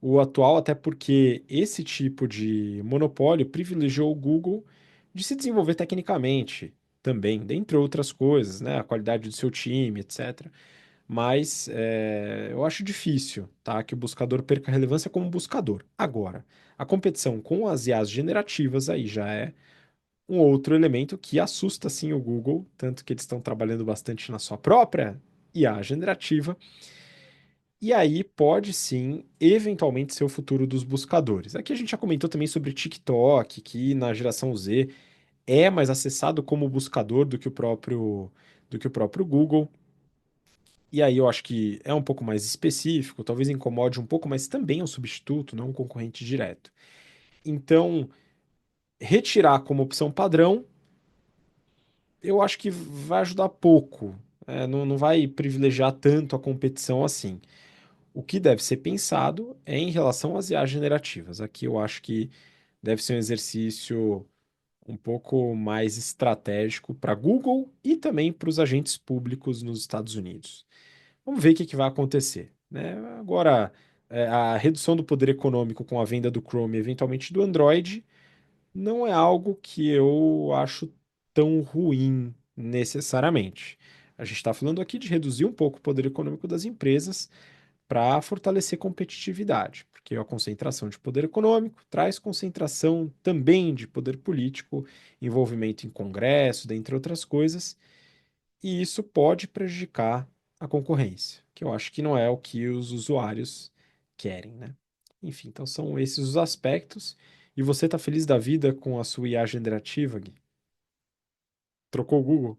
o atual, até porque esse tipo de monopólio privilegiou o Google de se desenvolver tecnicamente também, dentre outras coisas, né? A qualidade do seu time, etc. Mas eu acho difícil, tá? Que o buscador perca relevância como buscador. Agora, a competição com as IAs generativas aí já é um outro elemento que assusta sim o Google, tanto que eles estão trabalhando bastante na sua própria IA generativa, e aí pode sim, eventualmente, ser o futuro dos buscadores. Aqui a gente já comentou também sobre TikTok, que na geração Z é mais acessado como buscador do que o próprio Google. E aí eu acho que é um pouco mais específico, talvez incomode um pouco, mas também é um substituto, não um concorrente direto. Então, retirar como opção padrão eu acho que vai ajudar pouco. Não vai privilegiar tanto a competição assim. O que deve ser pensado é em relação às IAs generativas. Aqui eu acho que deve ser um exercício um pouco mais estratégico para Google e também para os agentes públicos nos Estados Unidos. Vamos ver o que que vai acontecer, né? Agora, a redução do poder econômico com a venda do Chrome, e eventualmente do Android, não é algo que eu acho tão ruim necessariamente. A gente está falando aqui de reduzir um pouco o poder econômico das empresas para fortalecer competitividade, porque a concentração de poder econômico traz concentração também de poder político, envolvimento em Congresso, dentre outras coisas, e isso pode prejudicar a concorrência, que eu acho que não é o que os usuários querem, né? Enfim, então são esses os aspectos. E você está feliz da vida com a sua IA generativa, Gui? Trocou o Google?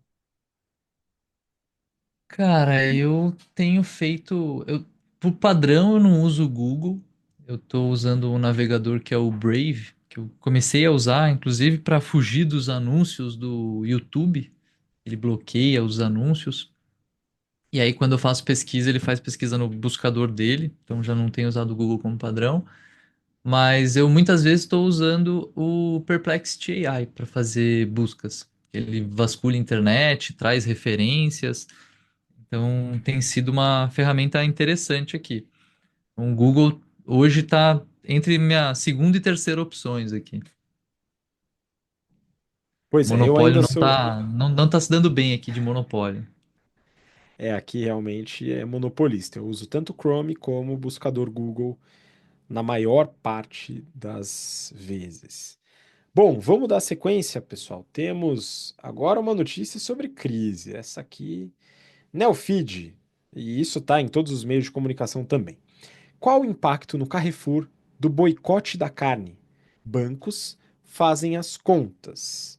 Cara, eu tenho feito. Por padrão, eu não uso o Google. Eu estou usando um navegador que é o Brave, que eu comecei a usar, inclusive, para fugir dos anúncios do YouTube. Ele bloqueia os anúncios. E aí, quando eu faço pesquisa, ele faz pesquisa no buscador dele. Então, já não tenho usado o Google como padrão. Mas eu muitas vezes estou usando o Perplexity AI para fazer buscas. Ele vasculha a internet, traz referências. Então, tem sido uma ferramenta interessante aqui. O Google hoje está entre minha segunda e terceira opções aqui. Pois é, eu Monopólio ainda sou. não tá se dando bem aqui de monopólio. Aqui realmente é monopolista. Eu uso tanto o Chrome como o buscador Google na maior parte das vezes. Bom, vamos dar sequência, pessoal. Temos agora uma notícia sobre crise. Essa aqui, Neofeed, e isso está em todos os meios de comunicação também. Qual o impacto no Carrefour do boicote da carne? Bancos fazem as contas.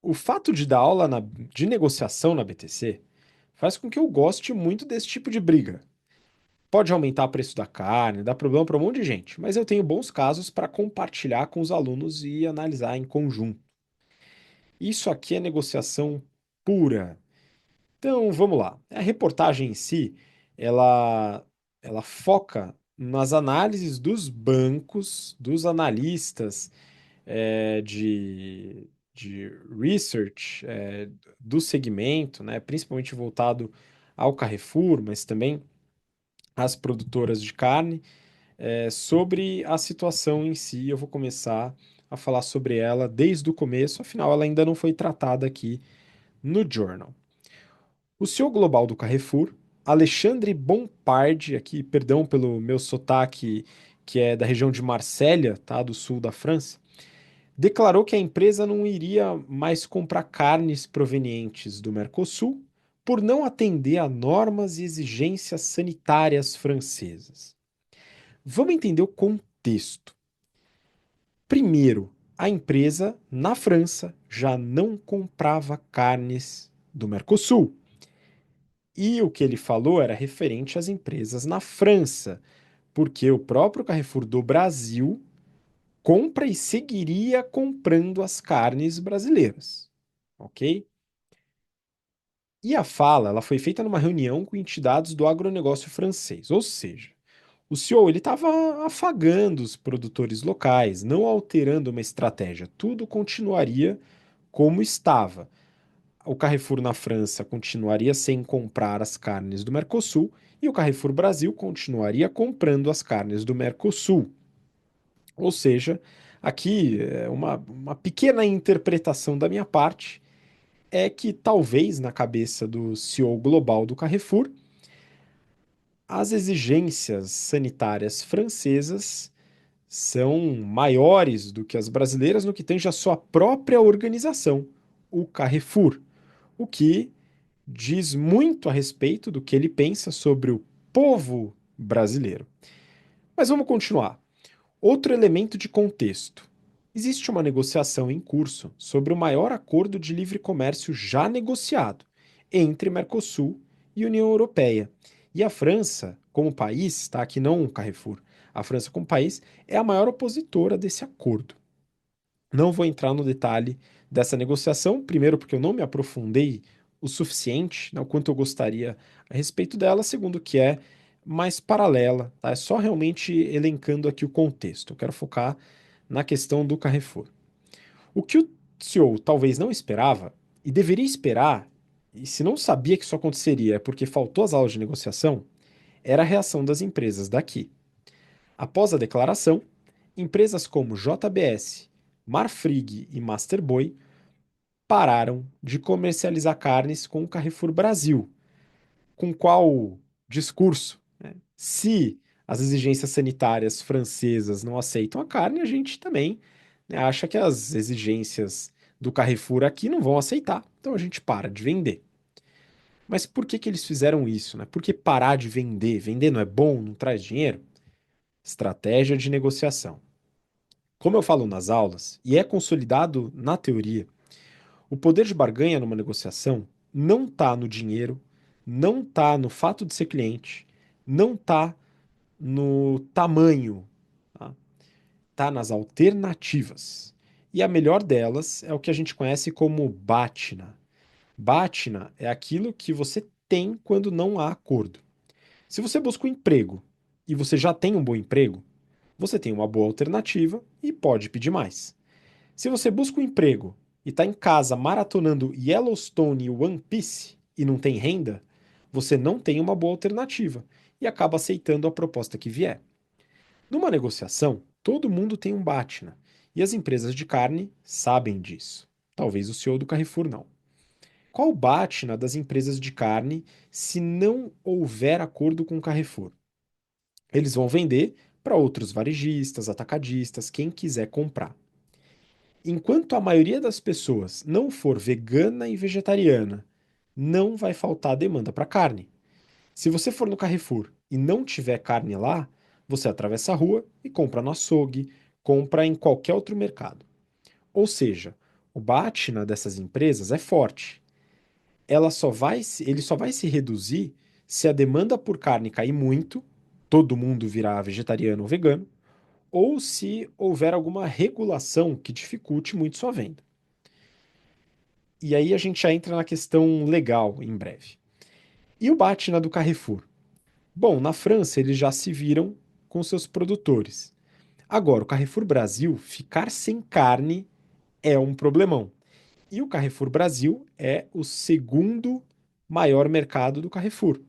O fato de dar aula de negociação na BTC faz com que eu goste muito desse tipo de briga. Pode aumentar o preço da carne, dar problema para um monte de gente, mas eu tenho bons casos para compartilhar com os alunos e analisar em conjunto. Isso aqui é negociação pura. Então, vamos lá. A reportagem em si, ela, ela foca nas análises dos bancos, dos analistas de research do segmento, né, principalmente voltado ao Carrefour, mas também às produtoras de carne, sobre a situação em si. Eu vou começar a falar sobre ela desde o começo, afinal, ela ainda não foi tratada aqui no Journal. O CEO global do Carrefour, Alexandre Bompard, aqui, perdão pelo meu sotaque, que é da região de Marsella, tá, do sul da França, declarou que a empresa não iria mais comprar carnes provenientes do Mercosul por não atender a normas e exigências sanitárias francesas. Vamos entender o contexto. Primeiro, a empresa na França já não comprava carnes do Mercosul. E o que ele falou era referente às empresas na França, porque o próprio Carrefour do Brasil compra e seguiria comprando as carnes brasileiras, ok? E a fala, ela foi feita numa reunião com entidades do agronegócio francês, ou seja, o CEO ele estava afagando os produtores locais, não alterando uma estratégia, tudo continuaria como estava. O Carrefour na França continuaria sem comprar as carnes do Mercosul e o Carrefour Brasil continuaria comprando as carnes do Mercosul. Ou seja, aqui uma pequena interpretação da minha parte é que talvez na cabeça do CEO global do Carrefour, as exigências sanitárias francesas são maiores do que as brasileiras no que tange a sua própria organização, o Carrefour, o que diz muito a respeito do que ele pensa sobre o povo brasileiro. Mas vamos continuar. Outro elemento de contexto. Existe uma negociação em curso sobre o maior acordo de livre comércio já negociado entre Mercosul e União Europeia. E a França, como país, tá? Aqui não o Carrefour, a França como país é a maior opositora desse acordo. Não vou entrar no detalhe dessa negociação, primeiro porque eu não me aprofundei o suficiente, né, o quanto eu gostaria a respeito dela, segundo que é mais paralela, tá? É só realmente elencando aqui o contexto. Eu quero focar na questão do Carrefour. O que o CEO talvez não esperava, e deveria esperar, e se não sabia que isso aconteceria é porque faltou as aulas de negociação, era a reação das empresas daqui. Após a declaração, empresas como JBS, Marfrig e Masterboy pararam de comercializar carnes com o Carrefour Brasil. Com qual discurso? Né? Se as exigências sanitárias francesas não aceitam a carne, a gente também, né, acha que as exigências do Carrefour aqui não vão aceitar. Então a gente para de vender. Mas por que que eles fizeram isso? Né? Por que parar de vender? Vender não é bom, não traz dinheiro? Estratégia de negociação. Como eu falo nas aulas, e é consolidado na teoria, o poder de barganha numa negociação não está no dinheiro, não está no fato de ser cliente, não está no tamanho, tá? Tá nas alternativas. E a melhor delas é o que a gente conhece como BATNA. BATNA é aquilo que você tem quando não há acordo. Se você busca um emprego e você já tem um bom emprego, você tem uma boa alternativa e pode pedir mais. Se você busca um emprego e está em casa maratonando Yellowstone e One Piece e não tem renda, você não tem uma boa alternativa e acaba aceitando a proposta que vier. Numa negociação, todo mundo tem um BATNA e as empresas de carne sabem disso. Talvez o CEO do Carrefour não. Qual o BATNA das empresas de carne se não houver acordo com o Carrefour? Eles vão vender para outros varejistas, atacadistas, quem quiser comprar. Enquanto a maioria das pessoas não for vegana e vegetariana, não vai faltar demanda para carne. Se você for no Carrefour e não tiver carne lá, você atravessa a rua e compra no açougue, compra em qualquer outro mercado. Ou seja, o Batna dessas empresas é forte. Ele só vai se reduzir se a demanda por carne cair muito, todo mundo virar vegetariano ou vegano, ou se houver alguma regulação que dificulte muito sua venda. E aí a gente já entra na questão legal em breve. E o Batna do Carrefour? Bom, na França eles já se viram com seus produtores. Agora, o Carrefour Brasil ficar sem carne é um problemão. E o Carrefour Brasil é o segundo maior mercado do Carrefour.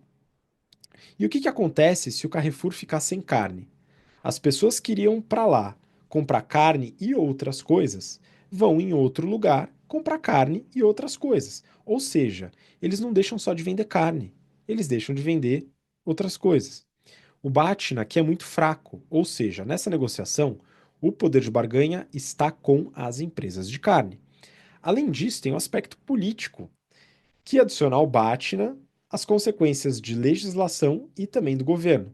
E o que que acontece se o Carrefour ficar sem carne? As pessoas que iriam para lá comprar carne e outras coisas vão em outro lugar comprar carne e outras coisas. Ou seja, eles não deixam só de vender carne, eles deixam de vender outras coisas. O Batna aqui é muito fraco, ou seja, nessa negociação, o poder de barganha está com as empresas de carne. Além disso, tem um aspecto político, que adiciona ao Batna as consequências de legislação e também do governo.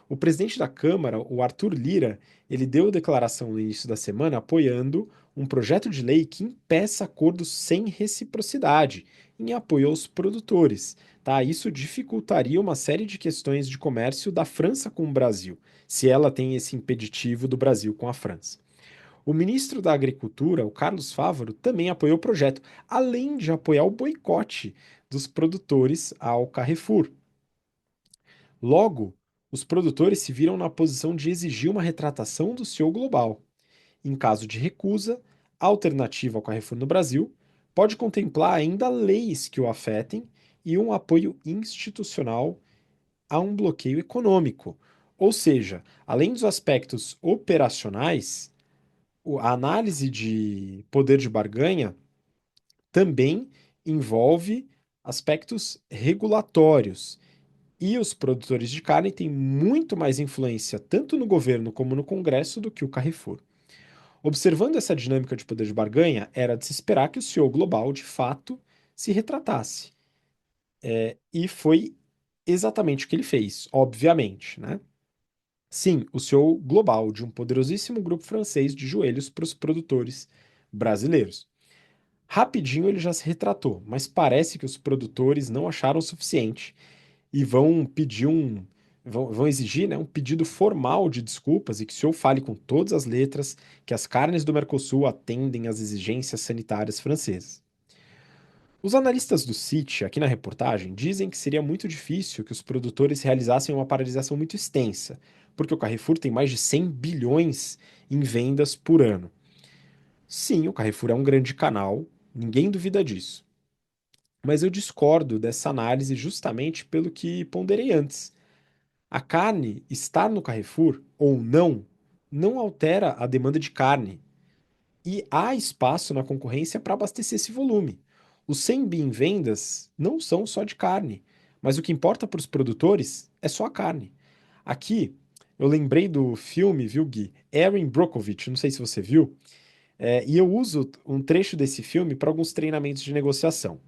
O presidente da Câmara, o Arthur Lira, ele deu declaração no início da semana apoiando um projeto de lei que impeça acordos sem reciprocidade em apoio aos produtores. Tá? Isso dificultaria uma série de questões de comércio da França com o Brasil, se ela tem esse impeditivo do Brasil com a França. O ministro da Agricultura, o Carlos Fávaro, também apoiou o projeto, além de apoiar o boicote dos produtores ao Carrefour. Logo, os produtores se viram na posição de exigir uma retratação do CEO global. Em caso de recusa, a alternativa ao Carrefour no Brasil pode contemplar ainda leis que o afetem e um apoio institucional a um bloqueio econômico. Ou seja, além dos aspectos operacionais, a análise de poder de barganha também envolve aspectos regulatórios. E os produtores de carne têm muito mais influência tanto no governo como no Congresso do que o Carrefour. Observando essa dinâmica de poder de barganha, era de se esperar que o CEO global, de fato, se retratasse. E foi exatamente o que ele fez, obviamente, né? Sim, o CEO global de um poderosíssimo grupo francês de joelhos para os produtores brasileiros. Rapidinho ele já se retratou, mas parece que os produtores não acharam o suficiente e vão pedir vão exigir, né, um pedido formal de desculpas e que o senhor fale com todas as letras que as carnes do Mercosul atendem às exigências sanitárias francesas. Os analistas do CIT, aqui na reportagem, dizem que seria muito difícil que os produtores realizassem uma paralisação muito extensa, porque o Carrefour tem mais de 100 bilhões em vendas por ano. Sim, o Carrefour é um grande canal, ninguém duvida disso. Mas eu discordo dessa análise justamente pelo que ponderei antes. A carne estar no Carrefour ou não, não altera a demanda de carne. E há espaço na concorrência para abastecer esse volume. Os 100 bi em vendas não são só de carne, mas o que importa para os produtores é só a carne. Aqui, eu lembrei do filme, viu, Gui? Erin Brockovich, não sei se você viu, e eu uso um trecho desse filme para alguns treinamentos de negociação.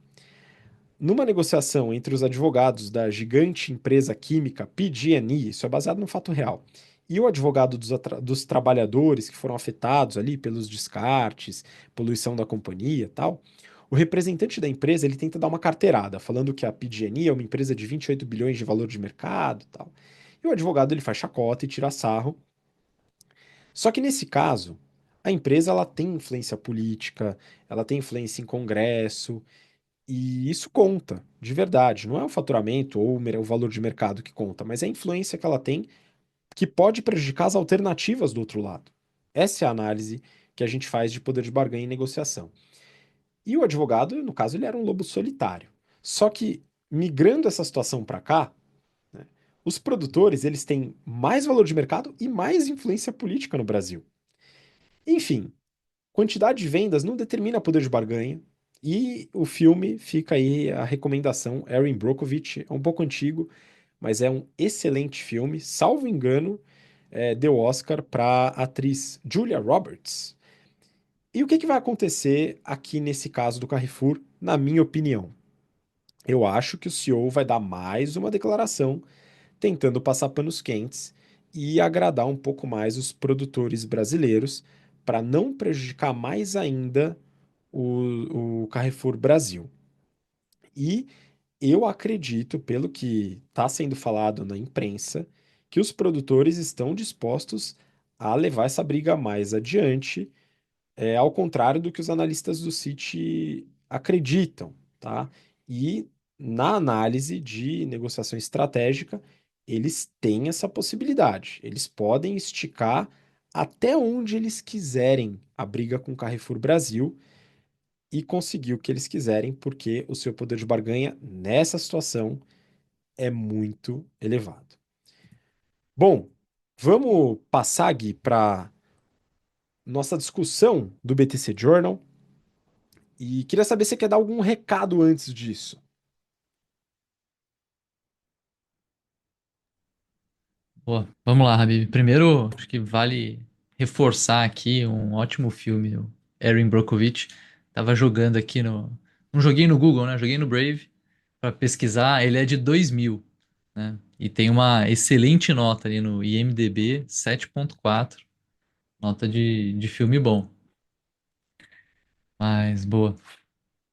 Numa negociação entre os advogados da gigante empresa química PG&E, isso é baseado no fato real, e o advogado dos trabalhadores que foram afetados ali pelos descartes, poluição da companhia e tal, o representante da empresa ele tenta dar uma carteirada, falando que a PG&E é uma empresa de 28 bilhões de valor de mercado e tal. E o advogado ele faz chacota e tira sarro. Só que nesse caso, a empresa ela tem influência política, ela tem influência em congresso, e isso conta, de verdade. Não é o faturamento ou o valor de mercado que conta, mas é a influência que ela tem que pode prejudicar as alternativas do outro lado. Essa é a análise que a gente faz de poder de barganha em negociação. E o advogado, no caso, ele era um lobo solitário. Só que, migrando essa situação para cá, né, os produtores eles têm mais valor de mercado e mais influência política no Brasil. Enfim, quantidade de vendas não determina poder de barganha. E o filme fica aí a recomendação. Erin Brockovich é um pouco antigo, mas é um excelente filme. Salvo engano, deu Oscar para atriz Julia Roberts. E o que vai acontecer aqui nesse caso do Carrefour, na minha opinião? Eu acho que o CEO vai dar mais uma declaração tentando passar panos quentes e agradar um pouco mais os produtores brasileiros para não prejudicar mais ainda o Carrefour Brasil. E eu acredito, pelo que está sendo falado na imprensa, que os produtores estão dispostos a levar essa briga mais adiante, ao contrário do que os analistas do Citi acreditam, tá? E na análise de negociação estratégica, eles têm essa possibilidade. Eles podem esticar até onde eles quiserem a briga com o Carrefour Brasil e conseguir o que eles quiserem, porque o seu poder de barganha nessa situação é muito elevado. Bom, vamos passar, Gui, para nossa discussão do BTC Journal. E queria saber se você quer dar algum recado antes disso. Boa, vamos lá, Habib. Primeiro, acho que vale reforçar aqui um ótimo filme. O Erin Brockovich tava jogando aqui no. Não joguei no Google, né? Joguei no Brave para pesquisar. Ele é de 2000, né? E tem uma excelente nota ali no IMDb, 7.4. Nota de filme bom. Mas, boa.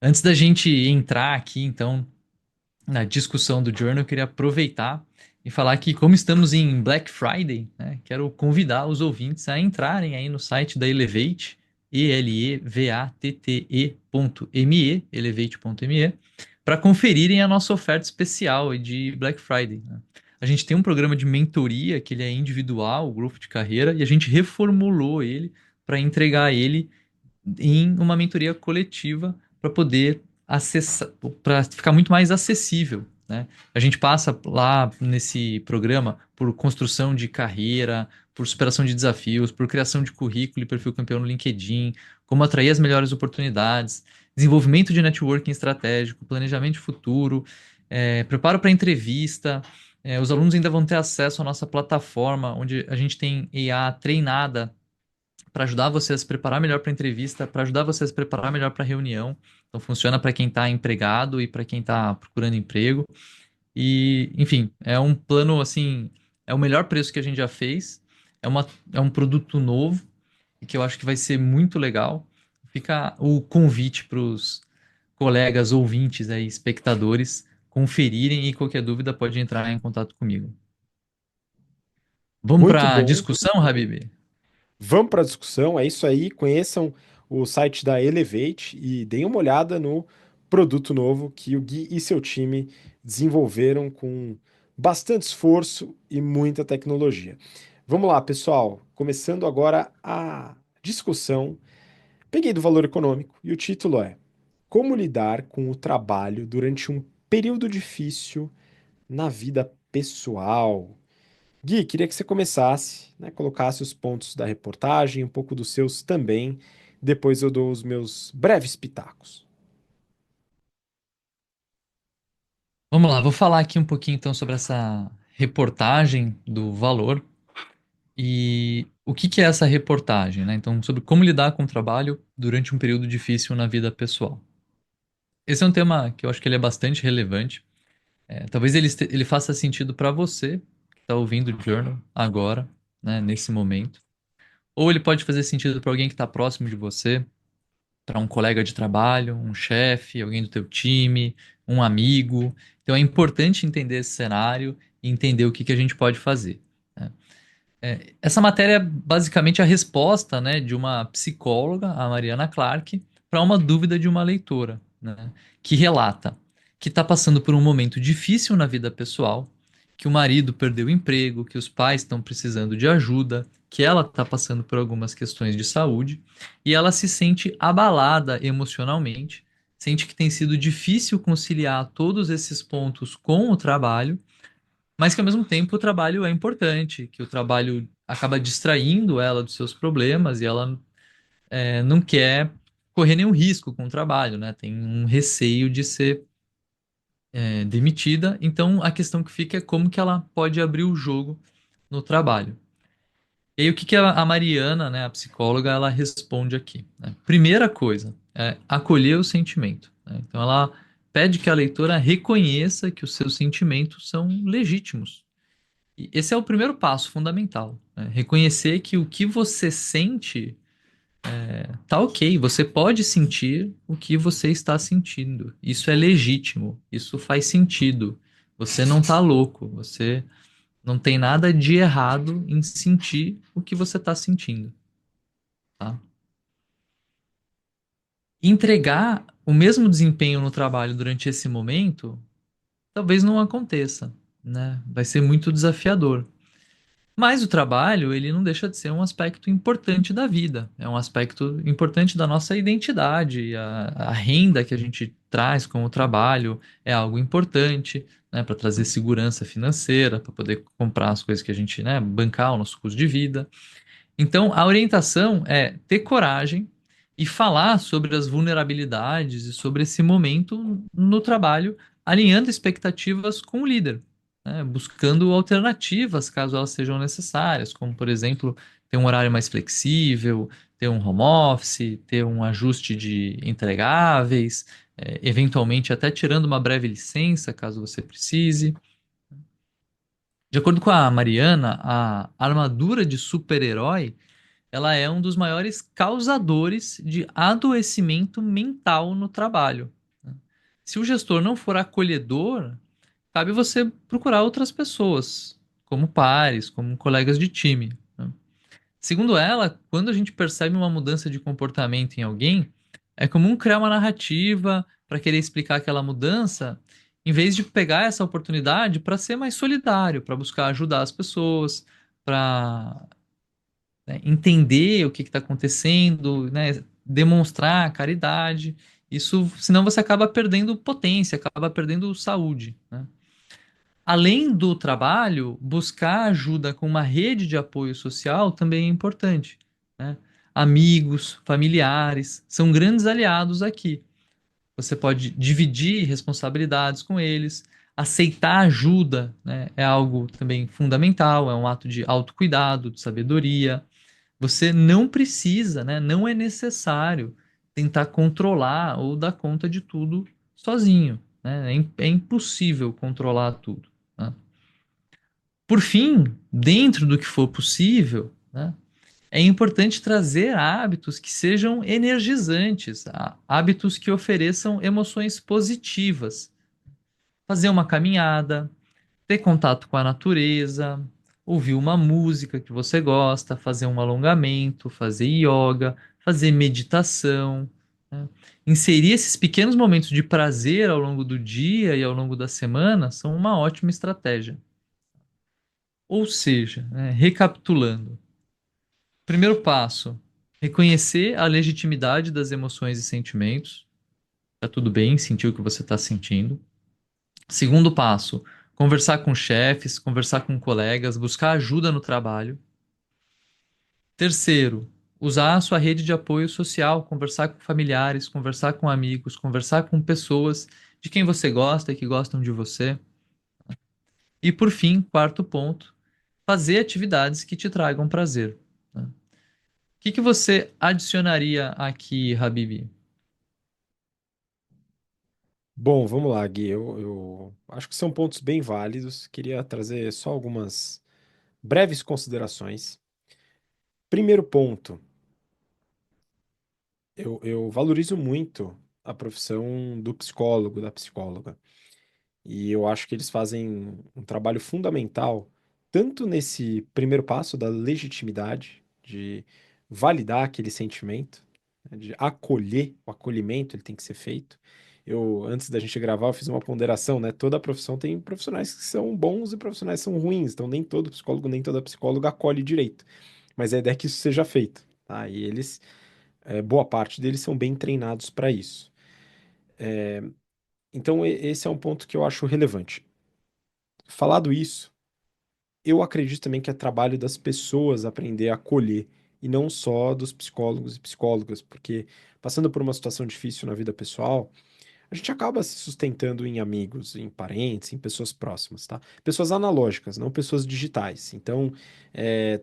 Antes da gente entrar aqui, então, na discussão do Journal, eu queria aproveitar e falar que, como estamos em Black Friday, né, quero convidar os ouvintes a entrarem aí no site da Elevate, elevatte.me, elevate.me, para conferirem a nossa oferta especial aí de Black Friday, né? A gente tem um programa de mentoria que ele é individual, o grupo de carreira, e a gente reformulou ele para entregar ele em uma mentoria coletiva para poder acessar, para ficar muito mais acessível, né? A gente passa lá nesse programa por construção de carreira, por superação de desafios, por criação de currículo e perfil campeão no LinkedIn, como atrair as melhores oportunidades, desenvolvimento de networking estratégico, planejamento de futuro, preparo para entrevista. Os alunos ainda vão ter acesso à nossa plataforma, onde a gente tem IA treinada para ajudar você a se preparar melhor para a entrevista, para ajudar você a se preparar melhor para a reunião. Então funciona para quem está empregado e para quem está procurando emprego. E, enfim, é um plano assim, é o melhor preço que a gente já fez. É um produto novo e que eu acho que vai ser muito legal. Fica o convite para os colegas ouvintes aí, espectadores, conferirem e qualquer dúvida pode entrar em contato comigo. Vamos Muito para a bom. discussão, Habib? Vamos para a discussão. É isso aí. Conheçam o site da Elevate e deem uma olhada no produto novo que o Gui e seu time desenvolveram com bastante esforço e muita tecnologia. Vamos lá, pessoal. Começando agora a discussão. Peguei do valor econômico e o título é Como lidar com o trabalho durante um período difícil na vida pessoal. Gui, queria que você começasse, né, colocasse os pontos da reportagem, um pouco dos seus também. Depois eu dou os meus breves pitacos. Vamos lá, vou falar aqui um pouquinho então sobre essa reportagem do Valor e o que que é essa reportagem, né? Então, sobre como lidar com o trabalho durante um período difícil na vida pessoal. Esse é um tema que eu acho que ele é bastante relevante. Talvez ele faça sentido para você que está ouvindo o Journal agora, né, nesse momento. Ou ele pode fazer sentido para alguém que está próximo de você, para um colega de trabalho, um chefe, alguém do teu time, um amigo. Então é importante entender esse cenário e entender o que que a gente pode fazer, né? Essa matéria é basicamente a resposta, né, de uma psicóloga, a Mariana Clark, para uma dúvida de uma leitora, né, que relata que está passando por um momento difícil na vida pessoal, que o marido perdeu o emprego, que os pais estão precisando de ajuda, que ela está passando por algumas questões de saúde e ela se sente abalada emocionalmente, sente que tem sido difícil conciliar todos esses pontos com o trabalho, mas que ao mesmo tempo o trabalho é importante, que o trabalho acaba distraindo ela dos seus problemas e ela não quer correr nenhum risco com o trabalho, né? Tem um receio de ser demitida. Então a questão que fica é como que ela pode abrir o jogo no trabalho. E aí, o que que a Mariana, né, a psicóloga, ela responde aqui, né? Primeira coisa, é acolher o sentimento, né? Então, ela pede que a leitora reconheça que os seus sentimentos são legítimos. E esse é o primeiro passo fundamental, né? Reconhecer que o que você sente tá ok, você pode sentir o que você está sentindo. Isso é legítimo, isso faz sentido. Você não tá louco, você não tem nada de errado em sentir o que você está sentindo, tá? Entregar o mesmo desempenho no trabalho durante esse momento, talvez não aconteça, né? Vai ser muito desafiador. Mas o trabalho, ele não deixa de ser um aspecto importante da vida, é um aspecto importante da nossa identidade. A renda que a gente traz com o trabalho é algo importante, né, para trazer segurança financeira, para poder comprar as coisas que a gente, né, bancar o nosso custo de vida. Então, a orientação é ter coragem e falar sobre as vulnerabilidades e sobre esse momento no trabalho, alinhando expectativas com o líder, né? Buscando alternativas caso elas sejam necessárias, como, por exemplo, ter um horário mais flexível, ter um home office, ter um ajuste de entregáveis, eventualmente até tirando uma breve licença, caso você precise. De acordo com a Mariana, a armadura de super-herói ela é um dos maiores causadores de adoecimento mental no trabalho, né? Se o gestor não for acolhedor, cabe você procurar outras pessoas, como pares, como colegas de time, né? Segundo ela, quando a gente percebe uma mudança de comportamento em alguém, é comum criar uma narrativa para querer explicar aquela mudança, em vez de pegar essa oportunidade para ser mais solidário, para buscar ajudar as pessoas, para né, entender o que está acontecendo, né, demonstrar caridade. Isso, senão você acaba perdendo potência, acaba perdendo saúde, né? Além do trabalho, buscar ajuda com uma rede de apoio social também é importante, né? Amigos, familiares são grandes aliados aqui. Você pode dividir responsabilidades com eles, aceitar ajuda, né? É algo também fundamental, é um ato de autocuidado, de sabedoria. Você não precisa, né? Não é necessário tentar controlar ou dar conta de tudo sozinho, né? É impossível controlar tudo, né? Por fim, dentro do que for possível, né, é importante trazer hábitos que sejam energizantes, hábitos que ofereçam emoções positivas. Fazer uma caminhada, ter contato com a natureza, ouvir uma música que você gosta, fazer um alongamento, fazer yoga, fazer meditação, né? Inserir esses pequenos momentos de prazer ao longo do dia e ao longo da semana são uma ótima estratégia. Ou seja, né, recapitulando, primeiro passo, reconhecer a legitimidade das emoções e sentimentos. Tá tudo bem sentir o que você está sentindo. Segundo passo, conversar com chefes, conversar com colegas, buscar ajuda no trabalho. Terceiro, usar a sua rede de apoio social, conversar com familiares, conversar com amigos, conversar com pessoas de quem você gosta e que gostam de você. E por fim, quarto ponto, fazer atividades que te tragam prazer, né? O que que você adicionaria aqui, Habibi? Bom, vamos lá, Gui. Eu acho que são pontos bem válidos. Queria trazer só algumas breves considerações. Primeiro ponto, eu valorizo muito a profissão do psicólogo, da psicóloga. E eu acho que eles fazem um trabalho fundamental, tanto nesse primeiro passo da legitimidade, de validar aquele sentimento, né, de acolher, o acolhimento ele tem que ser feito. Antes da gente gravar, eu fiz uma ponderação, né? Toda profissão tem profissionais que são bons e profissionais que são ruins, então nem todo psicólogo, nem toda psicóloga acolhe direito. Mas a ideia é que isso seja feito, tá? E eles, boa parte deles são bem treinados para isso. Então, esse é um ponto que eu acho relevante. Falado isso, eu acredito também que é trabalho das pessoas aprender a acolher, e não só dos psicólogos e psicólogas, porque passando por uma situação difícil na vida pessoal, a gente acaba se sustentando em amigos, em parentes, em pessoas próximas, tá? Pessoas analógicas, não pessoas digitais. Então,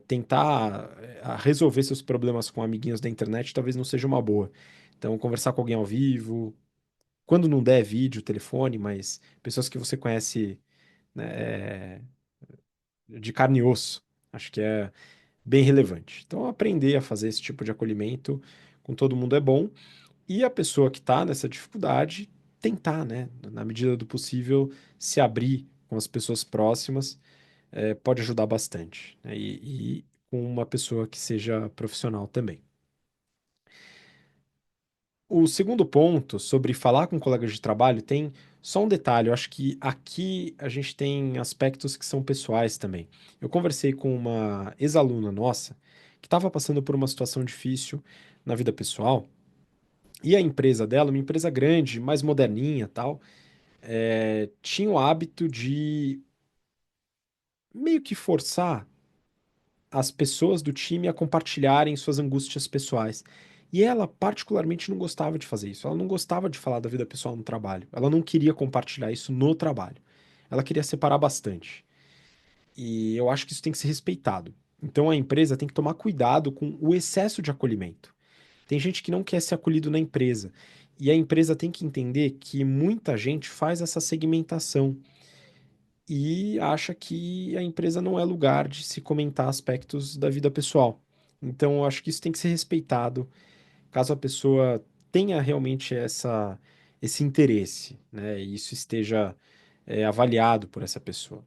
tentar resolver seus problemas com amiguinhos da internet talvez não seja uma boa. Então, conversar com alguém ao vivo, quando não der vídeo, telefone, mas pessoas que você conhece, né, de carne e osso, acho que é bem relevante. Então, aprender a fazer esse tipo de acolhimento com todo mundo é bom. E a pessoa que está nessa dificuldade, tentar, né, na medida do possível, se abrir com as pessoas próximas, pode ajudar bastante, né? E com uma pessoa que seja profissional também. O segundo ponto, sobre falar com colegas de trabalho, tem só um detalhe. Eu acho que aqui a gente tem aspectos que são pessoais também. Eu conversei com uma ex-aluna nossa que estava passando por uma situação difícil na vida pessoal. E a empresa dela, uma empresa grande, mais moderninha, tal, tinha o hábito de meio que forçar as pessoas do time a compartilharem suas angústias pessoais. E ela, particularmente, não gostava de fazer isso. Ela não gostava de falar da vida pessoal no trabalho. Ela não queria compartilhar isso no trabalho. Ela queria separar bastante. E eu acho que isso tem que ser respeitado. Então a empresa tem que tomar cuidado com o excesso de acolhimento. Tem gente que não quer ser acolhido na empresa. E a empresa tem que entender que muita gente faz essa segmentação e acha que a empresa não é lugar de se comentar aspectos da vida pessoal. Então, eu acho que isso tem que ser respeitado, caso a pessoa tenha realmente esse interesse, né? E isso esteja, avaliado por essa pessoa.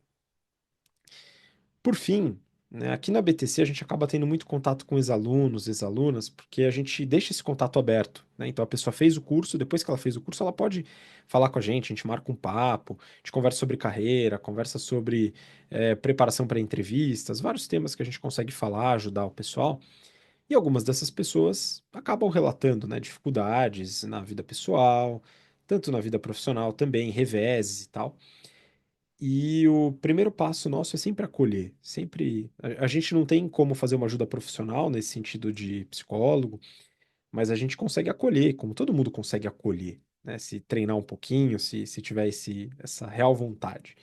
Por fim, né, aqui na BTC a gente acaba tendo muito contato com ex-alunos, ex-alunas, porque a gente deixa esse contato aberto, né? Então a pessoa fez o curso, depois que ela fez o curso, ela pode falar com a gente marca um papo, a gente conversa sobre carreira, conversa sobre preparação para entrevistas, vários temas que a gente consegue falar, ajudar o pessoal. E algumas dessas pessoas acabam relatando, né, dificuldades na vida pessoal, tanto na vida profissional também, reveses e tal. E o primeiro passo nosso é sempre acolher, sempre. A gente não tem como fazer uma ajuda profissional nesse sentido de psicólogo, mas a gente consegue acolher, como todo mundo consegue acolher, né? Se treinar um pouquinho, se tiver essa real vontade.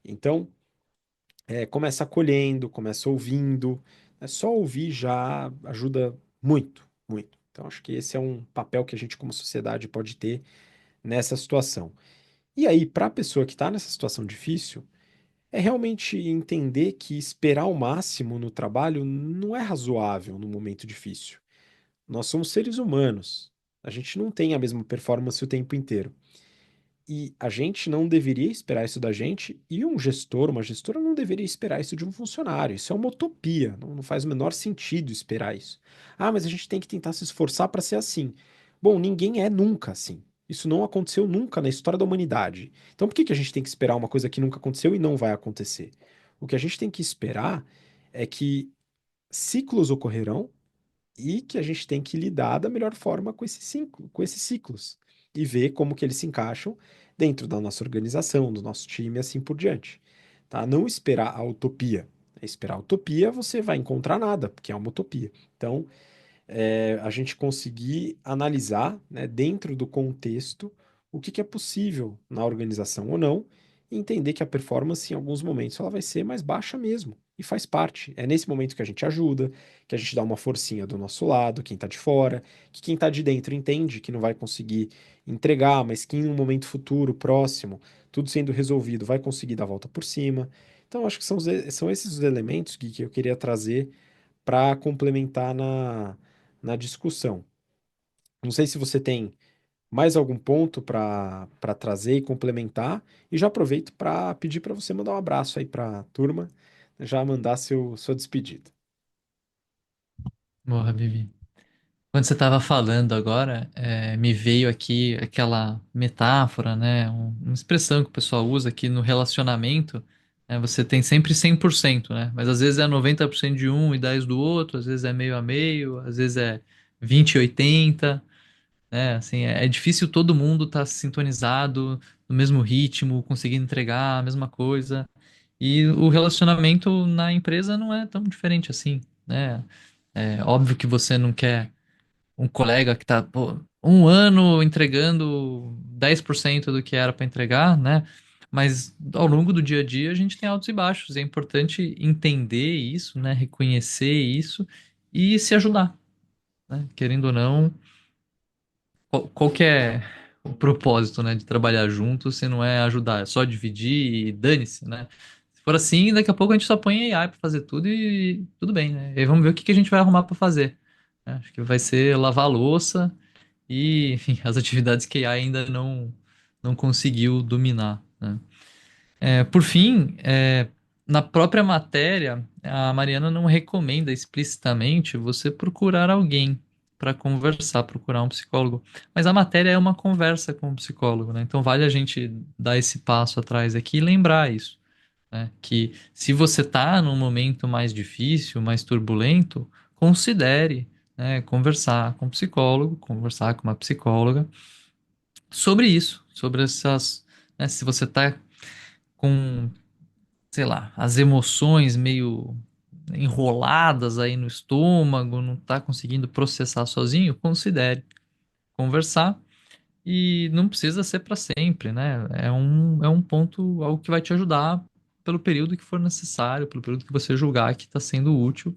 Então, começa acolhendo, começa ouvindo. Só ouvir já ajuda muito, muito. Então, acho que esse é um papel que a gente, como sociedade, pode ter nessa situação. E aí, para a pessoa que está nessa situação difícil, é realmente entender que esperar o máximo no trabalho não é razoável no momento difícil. Nós somos seres humanos. A gente não tem a mesma performance o tempo inteiro. E a gente não deveria esperar isso da gente, e um gestor, uma gestora não deveria esperar isso de um funcionário. Isso é uma utopia, não faz o menor sentido esperar isso. Ah, mas a gente tem que tentar se esforçar para ser assim. Bom, ninguém é nunca assim. Isso não aconteceu nunca na história da humanidade. Então por que que a gente tem que esperar uma coisa que nunca aconteceu e não vai acontecer? O que a gente tem que esperar é que ciclos ocorrerão e que a gente tem que lidar da melhor forma com esses ciclos e ver como que eles se encaixam dentro da nossa organização, do nosso time e assim por diante, tá? Não esperar a utopia. Esperar a utopia, você vai encontrar nada, porque é uma utopia. Então, a gente conseguir analisar, né, dentro do contexto, o que que é possível na organização ou não, e entender que a performance, em alguns momentos, ela vai ser mais baixa mesmo. E faz parte. É nesse momento que a gente ajuda, que a gente dá uma forcinha do nosso lado, quem está de fora, que quem está de dentro entende que não vai conseguir entregar, mas que em um momento futuro, próximo, tudo sendo resolvido, vai conseguir dar a volta por cima. Então, acho que são esses os elementos, Gui, que eu queria trazer para complementar na discussão. Não sei se você tem mais algum ponto para trazer e complementar, e já aproveito para pedir para você mandar um abraço aí para a turma, já mandar sua despedida. Boa, Bibi. Quando você estava falando agora, me veio aqui aquela metáfora, né? Uma expressão que o pessoal usa aqui no relacionamento. Né, você tem sempre 100%, né? Mas às vezes é 90% de um e 10 do outro, às vezes é meio a meio, às vezes é 20 e 80, né? Assim, é difícil todo mundo estar sintonizado no mesmo ritmo, conseguindo entregar a mesma coisa. E o relacionamento na empresa não é tão diferente assim, né? É óbvio que você não quer um colega que tá, pô, um ano entregando 10% do que era para entregar, né? Mas ao longo do dia a dia a gente tem altos e baixos. É importante entender isso, né? Reconhecer isso e se ajudar, né? Querendo ou não, qual que é o propósito, né, de trabalhar junto se não é ajudar, é só dividir e dane-se, né? Se for assim, daqui a pouco a gente só põe AI para fazer tudo e tudo bem, né? E aí vamos ver o que que a gente vai arrumar para fazer, né? Acho que vai ser lavar a louça e, enfim, as atividades que a AI ainda não conseguiu dominar, né? Por fim, na própria matéria, a Mariana não recomenda explicitamente você procurar alguém para conversar, procurar um psicólogo. Mas a matéria é uma conversa com o psicólogo, né? Então vale a gente dar esse passo atrás aqui e lembrar isso, né? Que se você está num momento mais difícil, mais turbulento, considere, né, conversar com um psicólogo, conversar com uma psicóloga sobre isso, sobre essas, né, se você está com, sei lá, as emoções meio enroladas aí no estômago, não está conseguindo processar sozinho, considere conversar e não precisa ser para sempre, né? É um ponto, algo que vai te ajudar pelo período que for necessário, pelo período que você julgar que está sendo útil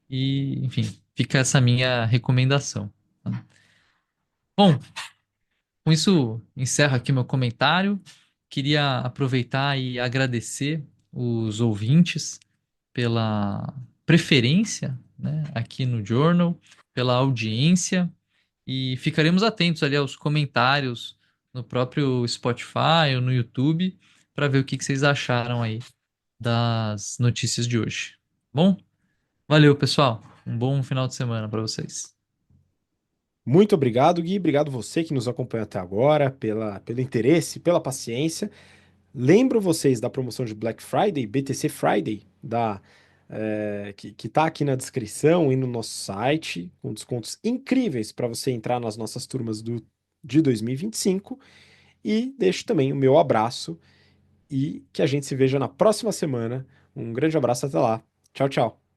e, enfim, fica essa minha recomendação, tá? Bom, com isso, encerro aqui meu comentário. Queria aproveitar e agradecer os ouvintes pela preferência, né, aqui no Journal, pela audiência e ficaremos atentos ali aos comentários no próprio Spotify ou no YouTube para ver o que que vocês acharam aí das notícias de hoje. Bom, valeu, pessoal. Um bom final de semana para vocês. Muito obrigado, Gui. Obrigado você que nos acompanhou até agora, pelo interesse, pela paciência. Lembro vocês da promoção de Black Friday, BTC Friday, que está aqui na descrição e no nosso site, com descontos incríveis para você entrar nas nossas turmas de 2025. E deixo também o meu abraço e que a gente se veja na próxima semana. Um grande abraço, até lá. Tchau, tchau.